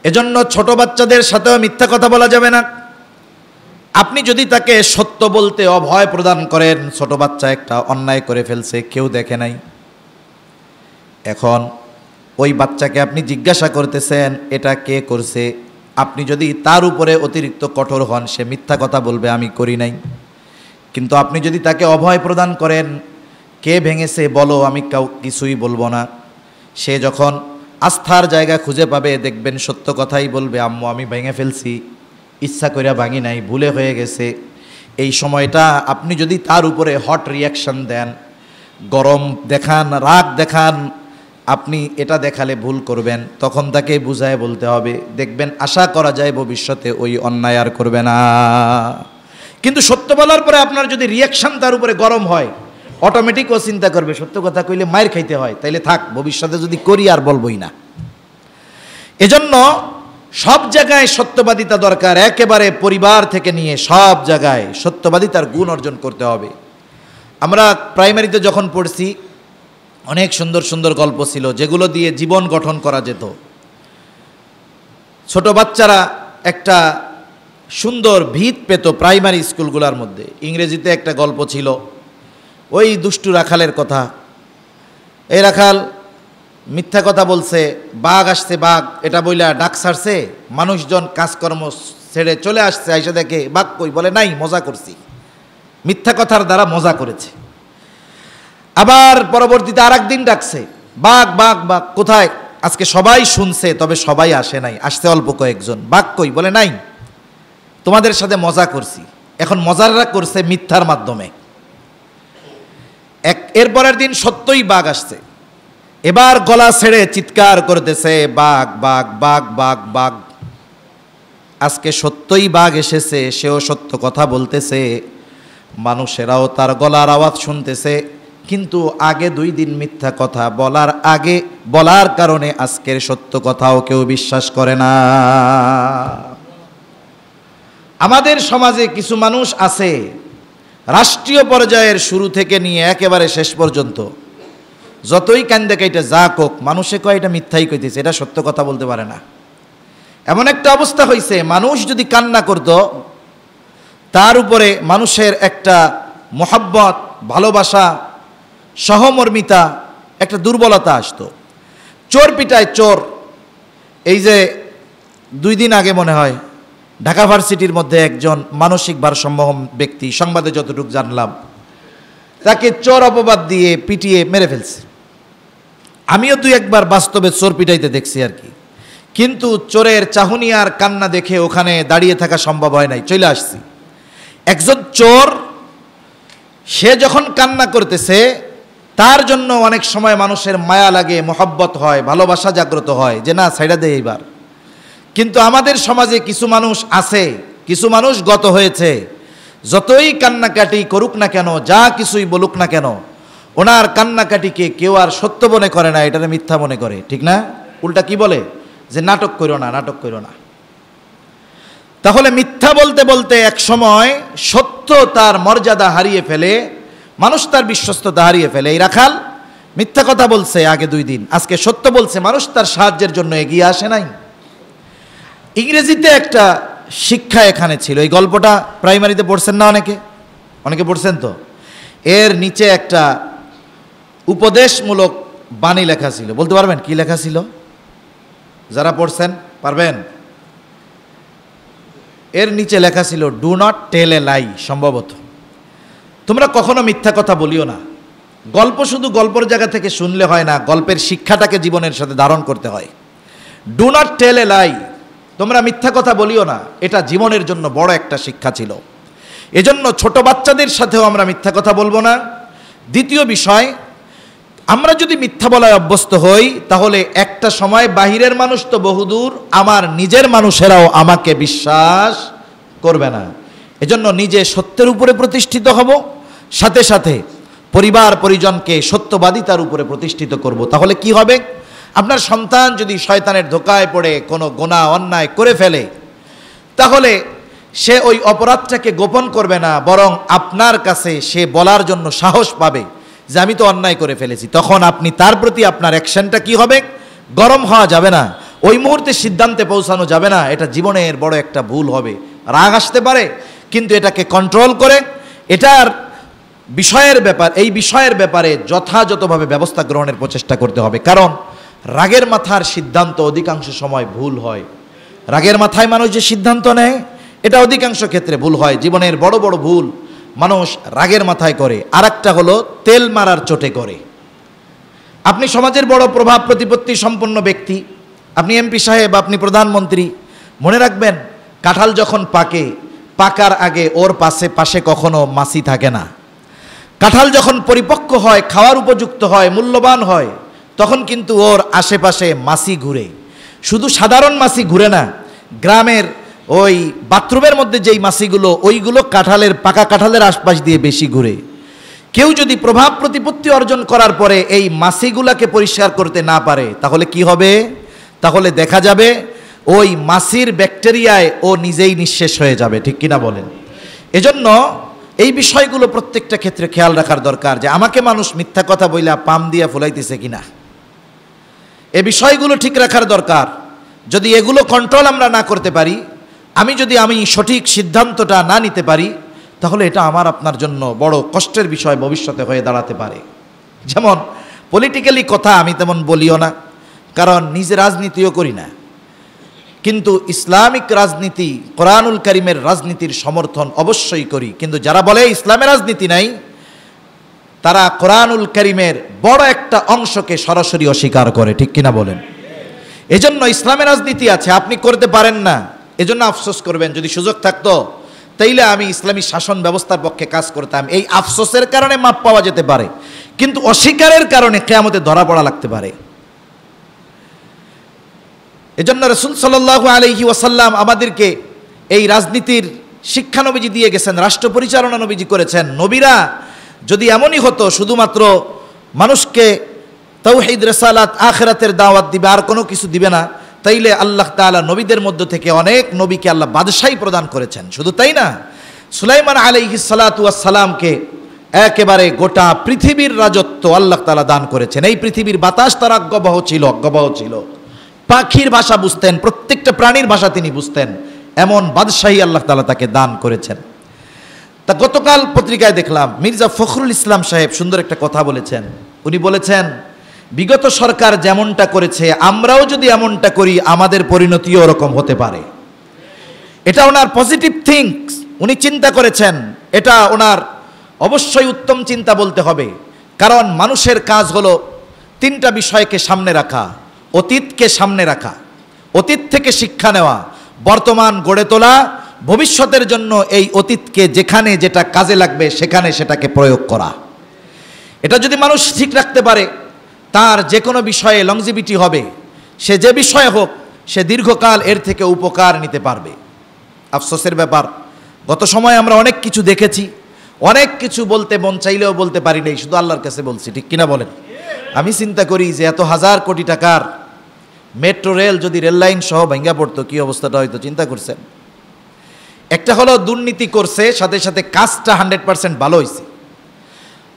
এজন্য ছোট বাচ্চাদের সাথেও মিথ্যা কথা বলা যাবে না। আপনি যদি তাকে সত্য বলতে অভয় প্রদান করেন, ছোট বাচ্চা একটা অন্যায় করে ফেলছে, কেউ দেখে নাই, এখন ওই বাচ্চাকে আপনি জিজ্ঞাসা করতেছেন এটা কে করছে, আপনি যদি তার উপরে অতিরিক্ত কঠোর হন, সে মিথ্যা কথা বলবে আমি করি নাই। কিন্তু আপনি যদি তাকে অভয় প্রদান করেন, কে ভেঙেছে বলো, আমি কিছুই বলবো না, সে যখন আস্থার জায়গা খুঁজে পাবে দেখবেন সত্য কথাই বলবে, আম্মু আমি ভেঙে ফেলছি, ইচ্ছা কইরা ভাঙি নাই, ভুলে হয়ে গেছে। এই সময়টা আপনি যদি তার উপরে হট রিয়াকশন দেন, গরম দেখান, রাগ দেখান, আপনি এটা দেখালে ভুল করবেন, তখন তাকে বুঝায় বলতে হবে, দেখবেন আশা করা যায় ভবিষ্যতে ওই অন্যায় আর করবে না। কিন্তু সত্য বলার পরে আপনার যদি রিয়াকশন তার উপরে গরম হয়, অটোমেটিক ও চিন্তা করবে সত্য কথা কইলে মায়ের খাইতে হয়, তাইলে থাক, ভবিষ্যতে যদি করি আর বলবই না। এজন্য সব জায়গায় সত্যবাদিতা দরকার, একেবারে পরিবার থেকে নিয়ে সব জায়গায় সত্যবাদিতার গুণ অর্জন করতে হবে। আমরা প্রাইমারিতে যখন পড়ছি অনেক সুন্দর সুন্দর গল্প ছিল যেগুলো দিয়ে জীবন গঠন করা যেত। ছোট বাচ্চারা একটা সুন্দর ভিত পেত প্রাইমারি স্কুলগুলোর মধ্যে। ইংরেজিতে একটা গল্প ছিল, ওই দুষ্টু রাখালের কথা। এই রাখাল মিথ্যা কথা বলছে, বাঘ আসছে, বাঘ এটা বইলা ডাক ছাড়ছে, মানুষজন কাজকর্ম ছেড়ে চলে আসছে, আইসা দেখে বাঘ কই, বলে নাই, মজা করছি, মিথ্যা কথার দ্বারা মজা করেছে। আবার পরবর্তীতে আর একদিন ডাকছে, বাঘ বাঘ বাঘ কোথায়, আজকে সবাই শুনছে তবে সবাই আসে নাই, আসছে অল্প কয়েকজন, বাঘ কই, বলে নাই, তোমাদের সাথে মজা করছি। এখন মজারা করছে মিথ্যার মাধ্যমে। এরপরের দিন সত্যই বাঘ আসছে, এবার গলা ছেড়ে চিৎকার করতেছে, বাঘ বাঘ বাঘ বাঘ বাঘ। আজকে সত্যই বাঘ এসেছে, সেও সত্য কথা বলতেছে, মানুষেরাও তার গলার আওয়াজ শুনতেছে। কিন্তু আগে 2 দিন মিথ্যা কথা বলার কারণে আজকের সত্য কথাও কেউ বিশ্বাস করে না। আমাদের সমাজে কিছু মানুষ আছে, রাষ্ট্রীয় পর্যায়ের শুরু থেকে নিয়ে একেবারে শেষ পর্যন্ত যতই কান্দে কাইটা যা কোক, মানুষে কয় এটা মিথ্যাই কইতেছে, এটা সত্য কথা বলতে পারে না। এমন একটা অবস্থা হয়েছে, মানুষ যদি কান্না করত, তার উপরে মানুষের একটা মোহাব্বত, ভালোবাসা, সহমর্মিতা, একটা দুর্বলতা আসতো। চোর পিটায় চোর। এই যে 2 দিন আগে মনে হয় ঢাকা ভার্সিটির মধ্যে একজন মানসিক ভারসাম্যহীন ব্যক্তি, সংবাদে যতটুকু জানলাম, তাকে চোর অপবাদ দিয়ে পিটিয়ে মেরে ফেলছে। আমিও 2-1বার বাস্তবে চোর পিটাইতে দেখছি আর কি, কিন্তু চোরের চাহনি আর কান্না দেখে ওখানে দাঁড়িয়ে থাকা সম্ভব হয় নাই, চলে আসছি। একজন চোর, সে যখন কান্না করতেছে তার জন্য অনেক সময় মানুষের মায়া লাগে, মহব্বত হয়, ভালোবাসা জাগ্রত হয়, যে না ছাইড়া দে এইবার। কিন্তু আমাদের সমাজে কিছু মানুষ আছে, কিছু মানুষ গত হয়েছে, যতই কান্নাকাটি করুক না কেন, যা কিছুই বলুক না কেন, ওনার কান্নাকাটিকে কেউ আর সত্য মনে করে না, এটারে মিথ্যা মনে করে, ঠিক না? উল্টা কি বলে, যে নাটক করো না, নাটক করো না। তাহলে মিথ্যা বলতে বলতে এক সময় সত্য তার মর্যাদা হারিয়ে ফেলে, মানুষ তার বিশ্বস্ততা হারিয়ে ফেলে। এই রাখাল মিথ্যা কথা বলছে আগে 2 দিন, আজকে সত্য বলছে, মানুষ তার সাহায্যের জন্য এগিয়ে আসে নাই। ইংরেজিতে একটা শিক্ষা এখানে ছিল, এই গল্পটা প্রাইমারিতে পড়ছেন না অনেকে পড়ছেন তো। এর নিচে একটা উপদেশমূলক বাণী লেখা ছিল, বলতে পারবেন কি লেখা ছিল? যারা পড়ছেন পারবেন? এর নিচে লেখা ছিল, ডু নট টেল এ লাই। সম্ভবত তোমরা কখনো মিথ্যা কথা বলিও না। গল্প শুধু গল্পের জায়গা থেকে শুনলে হয় না, গল্পের শিক্ষাটাকে জীবনের সাথে ধারণ করতে হয়। ডু নট টেল এ লাই, তোমরা মিথ্যা কথা বলিও না, এটা জীবনের জন্য বড় একটা শিক্ষা ছিল। এজন্য ছোট বাচ্চাদের সাথেও আমরা মিথ্যা কথা বলবো না। দ্বিতীয় বিষয়, আমরা যদি মিথ্যা বলায় অভ্যস্ত হই, তাহলে একটা সময় বাহিরের মানুষ তো বহুদূর, আমার নিজের মানুষেরাও আমাকে বিশ্বাস করবে না। এজন্য নিজে সত্যের উপরে প্রতিষ্ঠিত হব, সাথে সাথে পরিবার পরিজনকে সত্যবাদিতার উপরে প্রতিষ্ঠিত করব। তাহলে কি হবে? আপনার সন্তান যদি শয়তানের ধোকায় পড়ে কোনো গুনাহ অন্যায় করে ফেলে, তাহলে সে ওই অপরাধটাকে গোপন করবে না, বরং আপনার কাছে সে বলার জন্য সাহস পাবে যে আমি তো অন্যায় করে ফেলেছি। তখন আপনি তার প্রতি আপনার অ্যাকশনটা কি হবে? গরম হওয়া যাবে না, ওই মুহূর্তে সিদ্ধান্তে পৌঁছানো যাবে না, এটা জীবনের বড় একটা ভুল হবে। রাগ আসতে পারে, কিন্তু এটাকে কন্ট্রোল করে এটার এই বিষয়ের ব্যাপারে যথাযথভাবে ব্যবস্থা গ্রহণের প্রচেষ্টা করতে হবে। কারণ রাগের মাথার সিদ্ধান্ত অধিকাংশ সময় ভুল হয়। রাগের মাথায় মানুষ যে সিদ্ধান্ত নেয় এটা অধিকাংশ ক্ষেত্রে ভুল হয়। জীবনের বড় বড় ভুল মানুষ রাগের মাথায় করে। আর একটা হলো তেল মারার চোটে করে। আপনি সমাজের বড় প্রভাব প্রতিপত্তি সম্পন্ন ব্যক্তি, আপনি এমপি সাহেব, আপনি প্রধানমন্ত্রী, মনে রাখবেন কাঁঠাল যখন পাকে, পাকার আগে ওর পাশে কখনো মাছি থাকে না। কাঁঠাল যখন পরিপক্ক হয়, খাওয়ার উপযুক্ত হয়, মূল্যবান হয়, তখন কিন্তু ওর আশেপাশে মাছি ঘুরে। শুধু সাধারণ মাছি ঘুরে না, গ্রামের ওই বাথরুমের মধ্যে যেই মাছিগুলো, ওইগুলো কাঁঠালের, পাকা কাঁঠালের আশপাশ দিয়ে বেশি ঘুরে। কেউ যদি প্রভাব প্রতিপত্তি অর্জন করার পরে এই মাছিগুলাকে পরিষ্কার করতে না পারে, তাহলে কি হবে? তাহলে দেখা যাবে ওই মাছির ব্যাকটেরিয়ায় ও নিজেই নিঃশেষ হয়ে যাবে। ঠিক কিনা বলেন? এজন্য এই বিষয়গুলো প্রত্যেকটা ক্ষেত্রে খেয়াল রাখার দরকার, যে আমাকে মানুষ মিথ্যা কথা বইলা পাম দিয়া ফুলাইতেছে কিনা, এ বিষয়গুলো ঠিক রাখার দরকার। যদি এগুলো কন্ট্রোল আমরা না করতে পারি, আমি সঠিক সিদ্ধান্তটা না নিতে পারি, তাহলে এটা আমার আপনার জন্য বড় কষ্টের বিষয় ভবিষ্যতে হয়ে দাঁড়াতে পারে। যেমন পলিটিক্যালি কথা আমি তেমন বলিও না, কারণ নিজে রাজনীতিও করি না, কিন্তু ইসলামিক রাজনীতি, কোরআনুল কারীমের রাজনীতির সমর্থন অবশ্যই করি। কিন্তু যারা বলে ইসলামের রাজনীতি নাই, তারা কোরআনুল কারীমের বড় একটা অংশকে সরাসরি অস্বীকার করে। ঠিক কিনা বলেন? এজন্য ইসলামের রাজনীতি আছে, আপনি করতে পারেন না, এজন্য আফসোস করবেন। যদি সুযোগ থাকতো তাইলে আমি ইসলামী শাসন ব্যবস্থার পক্ষে কাজ করতাম। এই আফসোসের কারণে মাপ পাওয়া যেতে পারে, কিন্তু অস্বীকারের কারণে কিয়ামতে ধরা পড়া লাগতে পারে। এজন্য রাসূল সাল্লাল্লাহু আলাইহি ওয়াসাল্লাম আমাদেরকে এই রাজনীতির শিক্ষা নবীজি দিয়ে গেছেন, রাষ্ট্র পরিচালনা নবীজি করেছেন। নবীরা যদি এমনই হতো শুধুমাত্র মানুষকে তাওহীদ, রিসালাত, আখিরাতের দাওয়াত দিবে, আর কোনো কিছু দিবে না, তাইলে আল্লাহ তাআলা নবীদের মধ্য থেকে অনেক নবীকে আল্লাহ বাদশাহী প্রদান করেছেন। শুধু তাই না, সুলাইমান আলাইহিস সালাতু ওয়াস সালামকে একেবারে গোটা পৃথিবীর রাজত্ব আল্লাহ তাআলা দান করেছেন। এই পৃথিবীর বাতাস তার অজ্ঞবহ ছিল, পাখির ভাষা বুঝতেন, প্রত্যেকটা প্রাণীর ভাষা তিনি বুঝতেন, এমন বাদশাহী আল্লাহ তাআলা তাকে দান করেছেন। তা গতকাল পত্রিকায় দেখলাম মির্জা ফখরুল ইসলাম সাহেব সুন্দর একটা কথা বলেছেন। উনি বলেছেন, বিগত সরকার যেমনটা করেছে আমরাও যদি এমনটা করি আমাদের পরিণতিও ওরকম হতে পারে। এটা ওনার পজিটিভ থিংস, উনি চিন্তা করেছেন। এটা ওনার অবশ্যই উত্তম চিন্তা বলতে হবে, কারণ মানুষের কাজ হলো তিনটা বিষয়কে সামনে রাখা। অতীতকে সামনে রাখা, অতীত থেকে শিক্ষা নেওয়া, বর্তমান গড়ে তোলা, ভবিষ্যতের জন্য এই অতীতকে যেখানে যেটা কাজে লাগবে সেখানে সেটাকে প্রয়োগ করা। এটা যদি মানুষ ঠিক রাখতে পারে, তার যে কোনো বিষয়ে লংজিভিটি হবে। সে যে বিষয় হোক, সে দীর্ঘকাল এর থেকে উপকার নিতে পারবে। আফসোসের ব্যাপার, গত সময় আমরা অনেক কিছু দেখেছি, অনেক কিছু বলতে মন চাইলেও বলতে পারি নাই, শুধু আল্লাহর কাছে বলছি। ঠিক কিনা বলেন? আমি চিন্তা করি যে এত হাজার কোটি টাকার মেট্রো রেল যদি রেল লাইন সহ ভেঙে পড়তো, কি অবস্থাটা হয়তো চিন্তা করছেন? একটা হলো দুর্নীতি করছে, সাথে সাথে কাজটা 100% ভালো হয়েছে।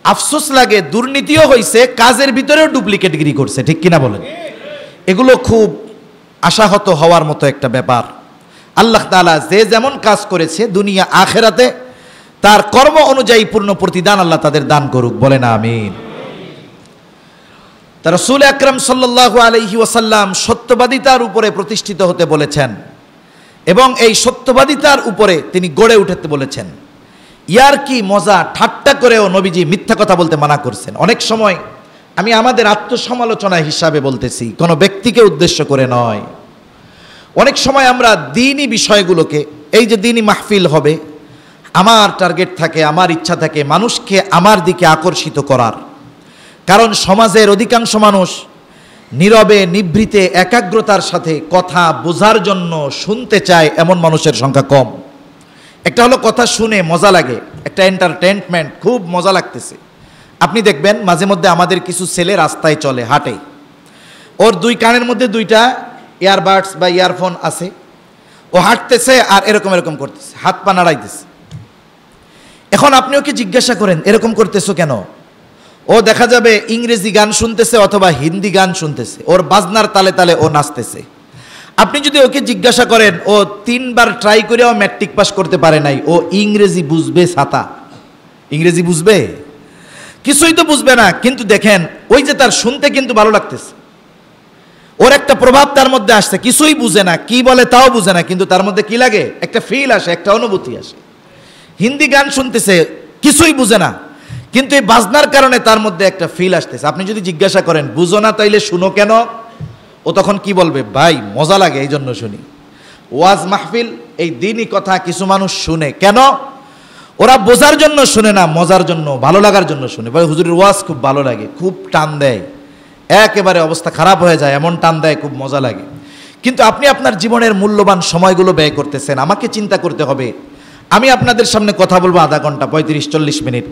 আফসোস লাগে দুর্নীতিও হয়েছে, কাজের ভিতরেও ডুপ্লিকেটগিরি করছে। ঠিক কিনা বলেন? এগুলো খুব আশাহত হওয়ার মতো একটা ব্যাপার। আল্লাহ তাআলা যে যেমন কাজ করেছে দুনিয়া আখেরাতে তার কর্ম অনুযায়ী পূর্ণ প্রতিদান আল্লাহ তাদের দান করুক, বলেন আমিন। তা রাসূল আকরাম সাল্লাল্লাহু আলাইহি ওয়াসাল্লাম সত্যবাদিতার উপরে প্রতিষ্ঠিত হতে বলেছেন, এবং এই সত্যবাদিতার উপরে তিনি গড়ে উঠতে বলেছেন। ইয়ার কি মজা ঠাট্টা করেও নবীজি মিথ্যা কথা বলতে মানা করছেন। অনেক সময় আমি আমাদের আত্মসমালোচনা হিসাবে বলতেছি, কোনো ব্যক্তিকে উদ্দেশ্য করে নয়। অনেক সময় আমরা দ্বীনি বিষয়গুলোকে, এই যে দ্বীনি মাহফিল হবে, আমার টার্গেট থাকে, আমার ইচ্ছা থাকে মানুষকে আমার দিকে আকর্ষিত করার। কারণ সমাজের অধিকাংশ মানুষ নীরবে নিভৃতে একাগ্রতার সাথে কথা বোঝার জন্য শুনতে চায়, এমন মানুষের সংখ্যা কম। একটা হলো কথা শুনে মজা লাগে, একটা এন্টারটেনমেন্ট, খুব মজা লাগতেছে। আপনি দেখবেন মাঝে মধ্যে আমাদের কিছু ছেলে রাস্তায় চলে, হাঁটে, ওর দুই কানের মধ্যে দুইটা ইয়ারবাডস বা ইয়ারফোন আছে, ও হাঁটতেছে আর এরকম এরকম করতেছে, হাত পা নাড়াইতেছে। এখন আপনি ওকে জিজ্ঞাসা করেন এরকম করতেছো কেন? ও দেখা যাবে ইংরেজি গান শুনতেছে অথবা হিন্দি গান শুনতেছে, ওর বাজনার তালে তালে ও নাচতেছে। আপনি যদি ওকে জিজ্ঞাসা করেন, ও 3 বার ট্রাই করেও ম্যাট্রিক পাস করতে পারে নাই, ও ইংরেজি বুঝবে ছাতা? ইংরেজি বুঝবে? কিছুই তো বুঝবে না। কিন্তু দেখেন ওই যে তার শুনতে কিন্তু ভালো লাগতেছে, ওর একটা প্রভাব তার মধ্যে আসছে, কিছুই বুঝে না, কি বলে তাও বুঝে না, কিন্তু তার মধ্যে কি লাগে, একটা ফিল আসে, একটা অনুভূতি আসে। হিন্দি গান শুনতেছে, কিছুই বুঝে না, কিন্তু এই বাজনার কারণে তার মধ্যে একটা ফিল আসতেছে। আপনি যদি জিজ্ঞাসা করেন বুঝো না তাইলে শুনো কেন, ও তখন কি বলবে, ভাই মজা লাগে এই জন্য শুনি। ওয়াজ মাহফিল, এই দিনই কথা কিছু মানুষ শুনে কেন, ওরা বোঝার জন্য শুনে না, মজার জন্য, ভালো লাগার জন্য শুনে। ভাই হুজুরের ওয়াজ খুব ভালো লাগে, খুব টান দেয়, একেবারে অবস্থা খারাপ হয়ে যায়, এমন টান দেয়, খুব মজা লাগে। কিন্তু আপনি আপনার জীবনের মূল্যবান সময়গুলো ব্যয় করতেছেন। আমাকে চিন্তা করতে হবে, আমি আপনাদের সামনে কথা বলবো আধা ঘন্টা, 35-40 মিনিট,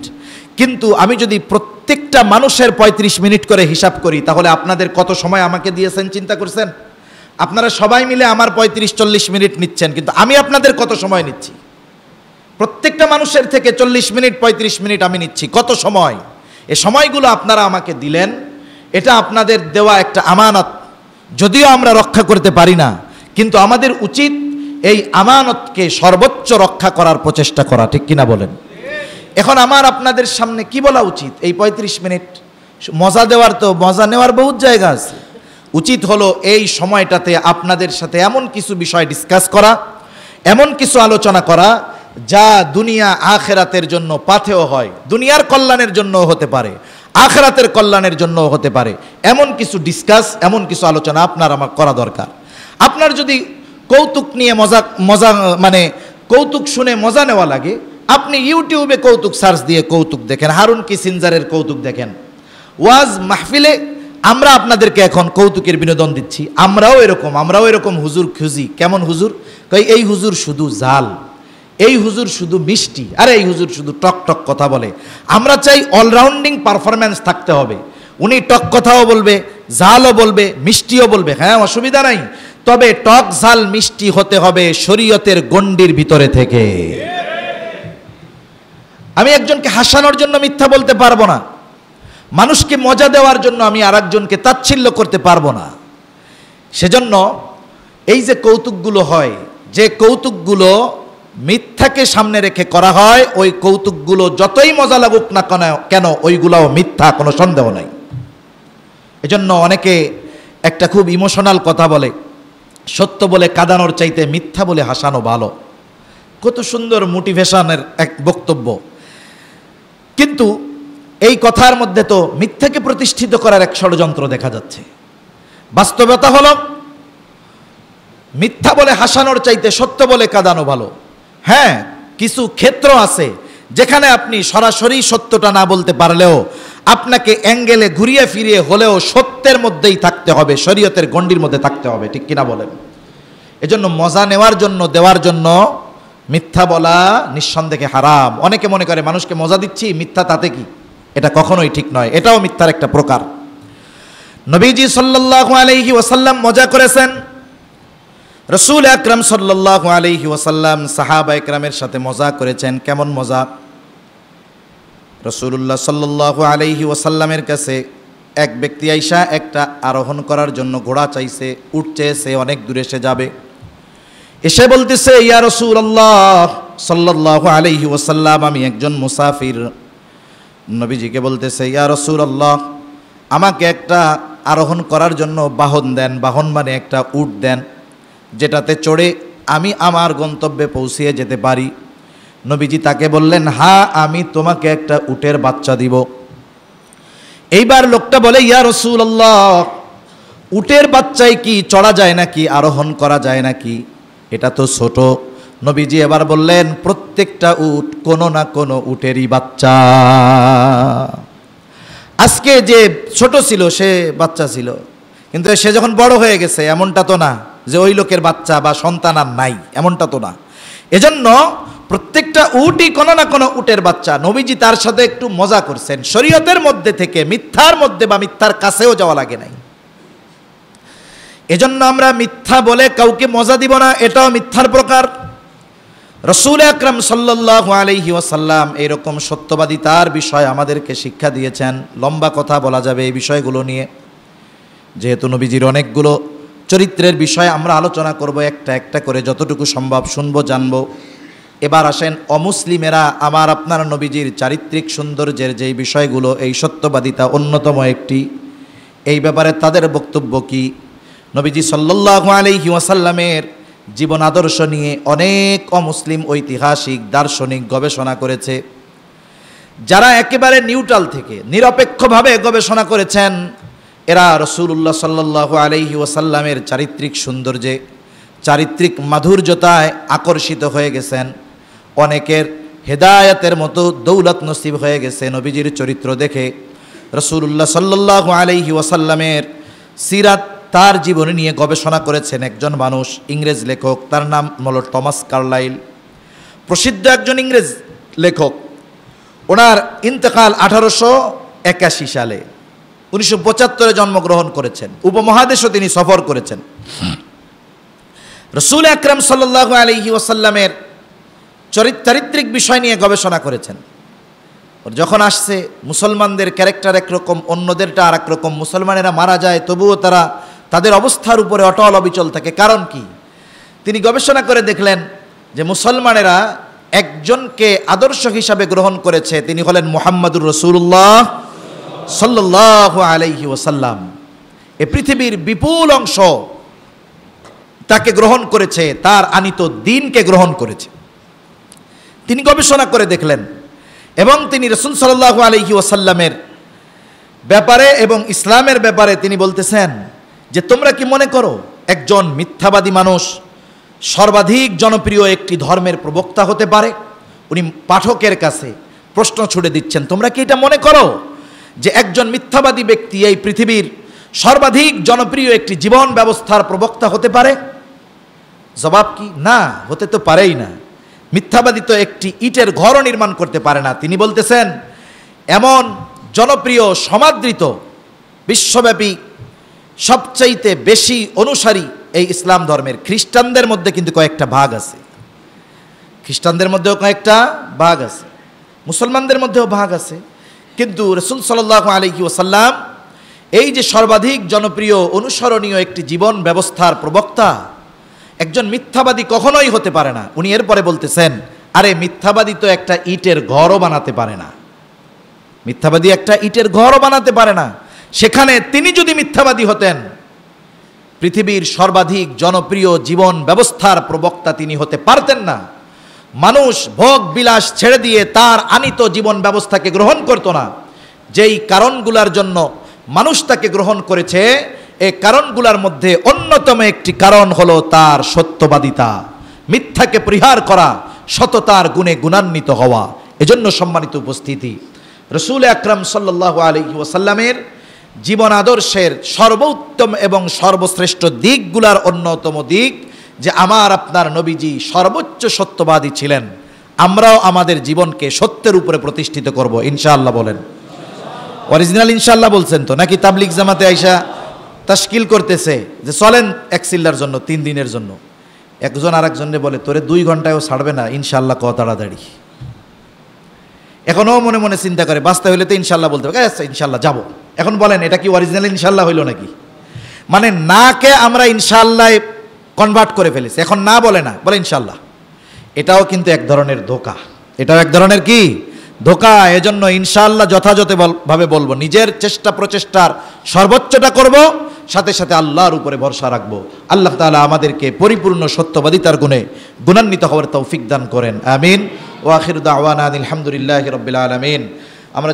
কিন্তু আমি যদি প্রত্যেকটা মানুষের 35 মিনিট করে হিসাব করি, তাহলে আপনাদের কত সময় আমাকে দিয়েছেন চিন্তা করছেন? আপনারা সবাই মিলে আমার 35-40 মিনিট নিচ্ছেন, কিন্তু আমি আপনাদের কত সময় নিচ্ছি? প্রত্যেকটা মানুষের থেকে 40 মিনিট 35 মিনিট আমি নিচ্ছি। কত সময়? এই সময়গুলো আপনারা আমাকে দিলেন, এটা আপনাদের দেওয়া একটা আমানত। যদিও আমরা রক্ষা করতে পারি না, কিন্তু আমাদের উচিত এই আমানতকে সর্বোচ্চ রক্ষা করার প্রচেষ্টা করা, ঠিক কিনা বলেন? এখন আমার আপনাদের সামনে কি বলা উচিত? এই 35 মিনিট মজা দেওয়ার তো, মজা নেওয়ার বহুত জায়গা আছে। উচিত হলো এই সময়টাতে আপনাদের সাথে এমন কিছু বিষয় ডিসকাস করা, এমন কিছু আলোচনা করা যা দুনিয়া আখেরাতের জন্য পাথেয় হয়। দুনিয়ার কল্যাণের জন্য হতে পারে, আখেরাতের কল্যাণের জন্য হতে পারে। এমন কিছু ডিসকাস, এমন কিছু আলোচনা আপনার আমার করা দরকার। আপনার যদি কৌতুক নিয়ে মজা মানে কৌতুক শুনে মজা নেওয়া লাগে, আপনি ইউটিউবে কৌতুক সার্চ দিয়ে কৌতুক দেখেন, হারুন কিসিঞ্জারের কৌতুক দেখেন। ওয়াজ মাহফিলে আমরা আপনাদেরকে এখন কৌতুকের বিনোদন দিচ্ছি, আমরাও এরকম হুজুর খুঁজি। কেমন হুজুর? এই হুজুর শুধু জাল, এই হুজুর শুধু মিষ্টি, আরে এই হুজুর শুধু টক টক কথা বলে। আমরা চাই অলরাউন্ডিং পারফরম্যান্স থাকতে হবে। উনি টক কথাও বলবে, জালও বলবে, মিষ্টিও বলবে, হ্যাঁ অসুবিধা নাই, তবে টক ঝাল মিষ্টি হতে হবে শরীয়তের গণ্ডির ভিতরে থেকে। আমি একজনকে হাসানোর জন্য মিথ্যা বলতে পারবো না, মানুষকে মজা দেওয়ার জন্য আমি আরেকজনকে তাচ্ছিল্য করতে পারবো না। সেজন্য এই যে কৌতুকগুলো হয়, যে কৌতুকগুলো মিথ্যাকে সামনে রেখে করা হয়, ওই কৌতুকগুলো যতই মজা লাগুক না কেন ওইগুলোও মিথ্যা, কোনো সন্দেহ নাই। এজন্য অনেকে একটা খুব ইমোশনাল কথা বলে, সত্য বলে কাঁদানোর চাইতে মিথ্যা বলে হাসানো ভালো। কত সুন্দর মোটিভেশনের এক বক্তব্য, কিন্তু এই কথার মধ্যে তো মিথ্যাকে প্রতিষ্ঠিত করার এক ষড়যন্ত্র দেখা যাচ্ছে। বাস্তবতা হলো মিথ্যা বলে হাসানোর চাইতে সত্য বলে কাঁদানো ভালো। হ্যাঁ, কিছু ক্ষেত্র আছে যেখানে আপনি সরাসরি সত্যটা না বলতে পারলেও আপনাকে অ্যাঙ্গেলে ঘুরিয়ে ফিরিয়ে হলেও সত্যের মধ্যেই থাকতে হবে, শরীয়তের গণ্ডির মধ্যে থাকতে হবে, ঠিক কিনা বলেন? এজন্য মজা নেওয়ার জন্য, দেওয়ার জন্য মিথ্যা বলা নিঃসন্দেহে হারাম। অনেকে মনে করে মানুষকে মজা দিচ্ছি, মিথ্যা তাতে কি? এটা কখনোই ঠিক নয়, এটাও মিথ্যার একটা প্রকার। নবীজি সাল্লাল্লাহু আলাইহি ওয়াসাল্লাম মজা করেছেন, রাসূল আকরাম সাল্লাল্লাহু আলাইহি ওয়াসাল্লাম সাহাবা একরামের সাথে মজা করেছেন। কেমন মজা? রাসূলুল্লাহ সাল্লাল্লাহু আলাইহি ওয়াসাল্লামের কাছে এক ব্যক্তি আইসা একটা আরোহণ করার জন্য ঘোড়া চাইছে, উট চেয়েছে, অনেক দূরে সে যাবে। এসে বলতেছে, ইয়া রাসূলুল্লাহ সাল্লাল্লাহু আলাইহি ওয়াসাল্লাম, আমি একজন মুসাফির। নবীজিকে বলতেছে, ইয়া রাসূলুল্লাহ, আমাকে একটা আরোহণ করার জন্য বাহন দেন। বাহন মানে একটা উট দেন, যেটাতে চড়ে আমি আমার গন্তব্যে পৌঁছিয়ে যেতে পারি। নবীজি তাকে বললেন, হ্যাঁ, আমি তোমাকে একটা উটের বাচ্চা দিব। এইবার লোকটা বলে, ইয়া রাসূলুল্লাহ, উটের বাচ্চায় কি চড়া যায় নাকি, আরোহণ করা যায় নাকি? এটা তো ছোট। নবীজি এবার বললেন, প্রত্যেকটা উট কোনো না কোনো উটেরই বাচ্চা। আজকে যে ছোট ছিল সে বাচ্চা ছিল, কিন্তু সে যখন বড় হয়ে গেছে এমনটা তো না যে ওই লোকের বাচ্চা বা সন্তান আর নাই, এমনটা তো না। এজন্য প্রত্যেকটা উটই কোনো না কোনো উটের বাচ্চা। নবীজি তার সাথে একটু মজা করছেন, শরীয়তের মধ্যে থেকে, মিথ্যার মধ্যে বা মিথ্যার কাছেও যাওয়া লাগে নাই। এজন্য আমরা মিথ্যা বলে কাউকে মজা দিব না, এটাও মিথ্যার প্রকার। রাসূল আকরাম সাল্লাল্লাহু আলাইহি ওয়াসাল্লাম এইরকম সত্যবাদিতার বিষয় আমাদেরকে শিক্ষা দিয়েছেন। লম্বা কথা বলা যাবে এই বিষয়গুলো নিয়ে, যেহেতু নবীজির অনেকগুলো চরিত্রের বিষয় আমরা আলোচনা করব, একটা একটা করে যতটুকু সম্ভব শুনবো, জানবো। এবার আসেন, অমুসলিমেরা আমার আপনার নবীজির চারিত্রিক সৌন্দর্যের যেই বিষয়গুলো, এই সত্যবাদিতা অন্যতম একটি। এই ব্যাপারে তাদের বক্তব্য কি? নবীজি সাল্লাল্লাহু আলাইহি ওয়াসাল্লামের জীবন আদর্শ নিয়ে অনেক অমুসলিম ঐতিহাসিক দার্শনিক গবেষণা করেছে। যারা একেবারে নিউট্রাল থেকে নিরপেক্ষভাবে গবেষণা করেছেন, এরা রাসূলুল্লাহ সাল্লাল্লাহু আলাইহি ওয়াসাল্লামের চারিত্রিক সৌন্দর্যে, চারিত্রিক মাধুর্যতায় আকর্ষিত হয়ে গেছেন। অনেকের হেদায়েতের মতো দৌলত নসিব হয়ে গেছে নবীজির চরিত্র দেখে। রাসূলুল্লাহ সাল্লাল্লাহু আলাইহি ওয়াসাল্লামের সিরাত, তার জীবনী নিয়ে গবেষণা করেছেন একজন মানুষ, ইংরেজ লেখক, তার নাম হলো টমাস কার্লাইল। প্রসিদ্ধ একজন ইংরেজ লেখক। ওনার ইন্তেকাল 1881 সালে, 1975 জন্মগ্রহণ করেছেন। উপমহাদেশও তিনি সফর করেছেন। রাসূল আকরাম সাল্লাল্লাহু আলাইহি ওয়াসাল্লামের চারিত্রিক বিষয় নিয়ে গবেষণা করেছেন। যখন আসছে মুসলমানদের ক্যারেক্টার একরকম, অন্যদেরটা আর একরকম। মুসলমানেরা মারা যায় তবুও তারা তাদের অবস্থার উপরে অটল অবিচল থাকে। কারণ কি? তিনি গবেষণা করে দেখলেন যে মুসলমানেরা একজনকে আদর্শ হিসাবে গ্রহণ করেছে, তিনি হলেন মুহাম্মাদুর রাসূলুল্লাহ সাল্লাল্লাহু আলাইহি ওয়াসাল্লাম। এ পৃথিবীর বিপুল অংশ তাকে গ্রহণ করেছে, তার আনিত দ্বীনকে গ্রহণ করেছে। তিনি গবেষণা করে দেখলেন এবং তিনি রাসূল সাল্লাল্লাহু আলাইহি ওয়াসাল্লামের ব্যাপারে এবং ইসলামের ব্যাপারে তিনি বলতেছেন যে তোমরা কি মনে করো একজন মিথ্যাবাদী মানুষ সর্বাধিক জনপ্রিয় একটি ধর্মের প্রবক্তা হতে পারে? উনি পাঠকের কাছে প্রশ্ন ছুড়ে দিচ্ছেন, তোমরা কি এটা মনে করো যে একজন মিথ্যাবাদী ব্যক্তি এই পৃথিবীর সর্বাধিক জনপ্রিয় একটি জীবন ব্যবস্থার প্রবক্তা হতে পারে? জবাব কি? না, হতে তো পারেই না। মিথ্যাবাদী তো একটি ইটের ঘরও নির্মাণ করতে পারে না। তিনি বলতেছেন এমন জনপ্রিয়, সমাদৃত, বিশ্বব্যাপী সবচাইতে বেশি অনুসারী এই ইসলাম ধর্মের খ্রিস্টানদের মধ্যে কিন্তু কয়েকটা ভাগ আছে, খ্রিস্টানদের মধ্যেও কয়েকটা ভাগ আছে, মুসলমানদের মধ্যেও ভাগ আছে। কিন্তু রাসূল সাল্লাল্লাহু আলাইহি ওয়াসাল্লাম এই যে সর্বাধিক জনপ্রিয়, অনুসরণীয় একটি জীবন ব্যবস্থার প্রবক্তা, একজন মিথ্যাবাদী কখনোই হতে পারে না। উনি এরপরে বলতেছেন, আরে মিথ্যাবাদী তো একটা ইটের ঘরও বানাতে পারে না, মিথ্যাবাদী একটা ইটের ঘরও বানাতে পারে না। সেখানে তিনি যদি মিথ্যাবাদী হতেন, পৃথিবীর সর্বাধিক জনপ্রিয় জীবন ব্যবস্থার প্রবক্তা তিনি হতে পারতেন না। মানুষ ভোগ বিলাস ছেড়ে দিয়ে তার আনিত জীবন ব্যবস্থাকে গ্রহণ করত না। যেই কারণগুলোর জন্য মানুষ তাকে গ্রহণ করেছে, এই কারণগুলোর মধ্যে অন্যতম একটি কারণ হলো তার সত্যবাদিতা, মিথ্যাকে পরিহার করা, সততার গুণে গুণান্বিত হওয়া। এজন্য সম্মানিত উপস্থিতি, রাসূল আকরাম সাল্লাল্লাহু আলাইহি ওয়াসাল্লামের জীবন আদর্শের সর্বোত্তম এবং সর্বশ্রেষ্ঠ দিকগুলার অন্যতম দিক যে আমার আপনার নবীজি সর্বোচ্চ সত্যবাদী ছিলেন। আমরাও আমাদের জীবনকে সত্যের উপরে প্রতিষ্ঠিত করব ইনশাআল্লাহ। বলেন অরিজিনাল ইনশাআল্লাহ বলছেন তো, নাকি তাবলিগ জামাতে আইসা তাশকিল করতেছে যে চলেন এক চিল্লার জন্য 3 দিনের জন্য? একজন আরেকজনে বলে তোরে 2 ঘন্টায়ও ছাড়বে না, ইনশাআল্লাহ ক তাড়াতাড়ি। এখনও মনে মনে চিন্তা করে বাঁচতে হইলে তো ইনশাআল্লাহ বলতে হবে, আচ্ছা ইনশাআল্লাহ যাব। এখন বলেন এটা কি অরিজিনাল ইনশাআল্লাহ হইল নাকি? মানে নাকে আমরা ইনশাআল্লাহ কনভার্ট করে ফেলেছি, এখন না বলে না, বলে ইনশাআল্লাহ। এটাও কিন্তু এক ধরনের ধোঁকা, এটাও এক ধরনের কি ধোঁকা। এজন্য ইনশাআল্লাহ যথাযথভাবে বলবো, নিজের চেষ্টা প্রচেষ্টার সর্বোচ্চটা করব, সাথে সাথে আল্লাহর উপরে ভরসা রাখবো। আল্লাহ তাআলা আমাদেরকে পরিপূর্ণ সত্যবাদিতার গুণে গুণান্বিত হওয়ার তৌফিক দান করেন, আমিন। ওয়া আখিরু দাওয়ানা আলহামদুলিল্লাহি রাব্বিল আলামিন। আমরা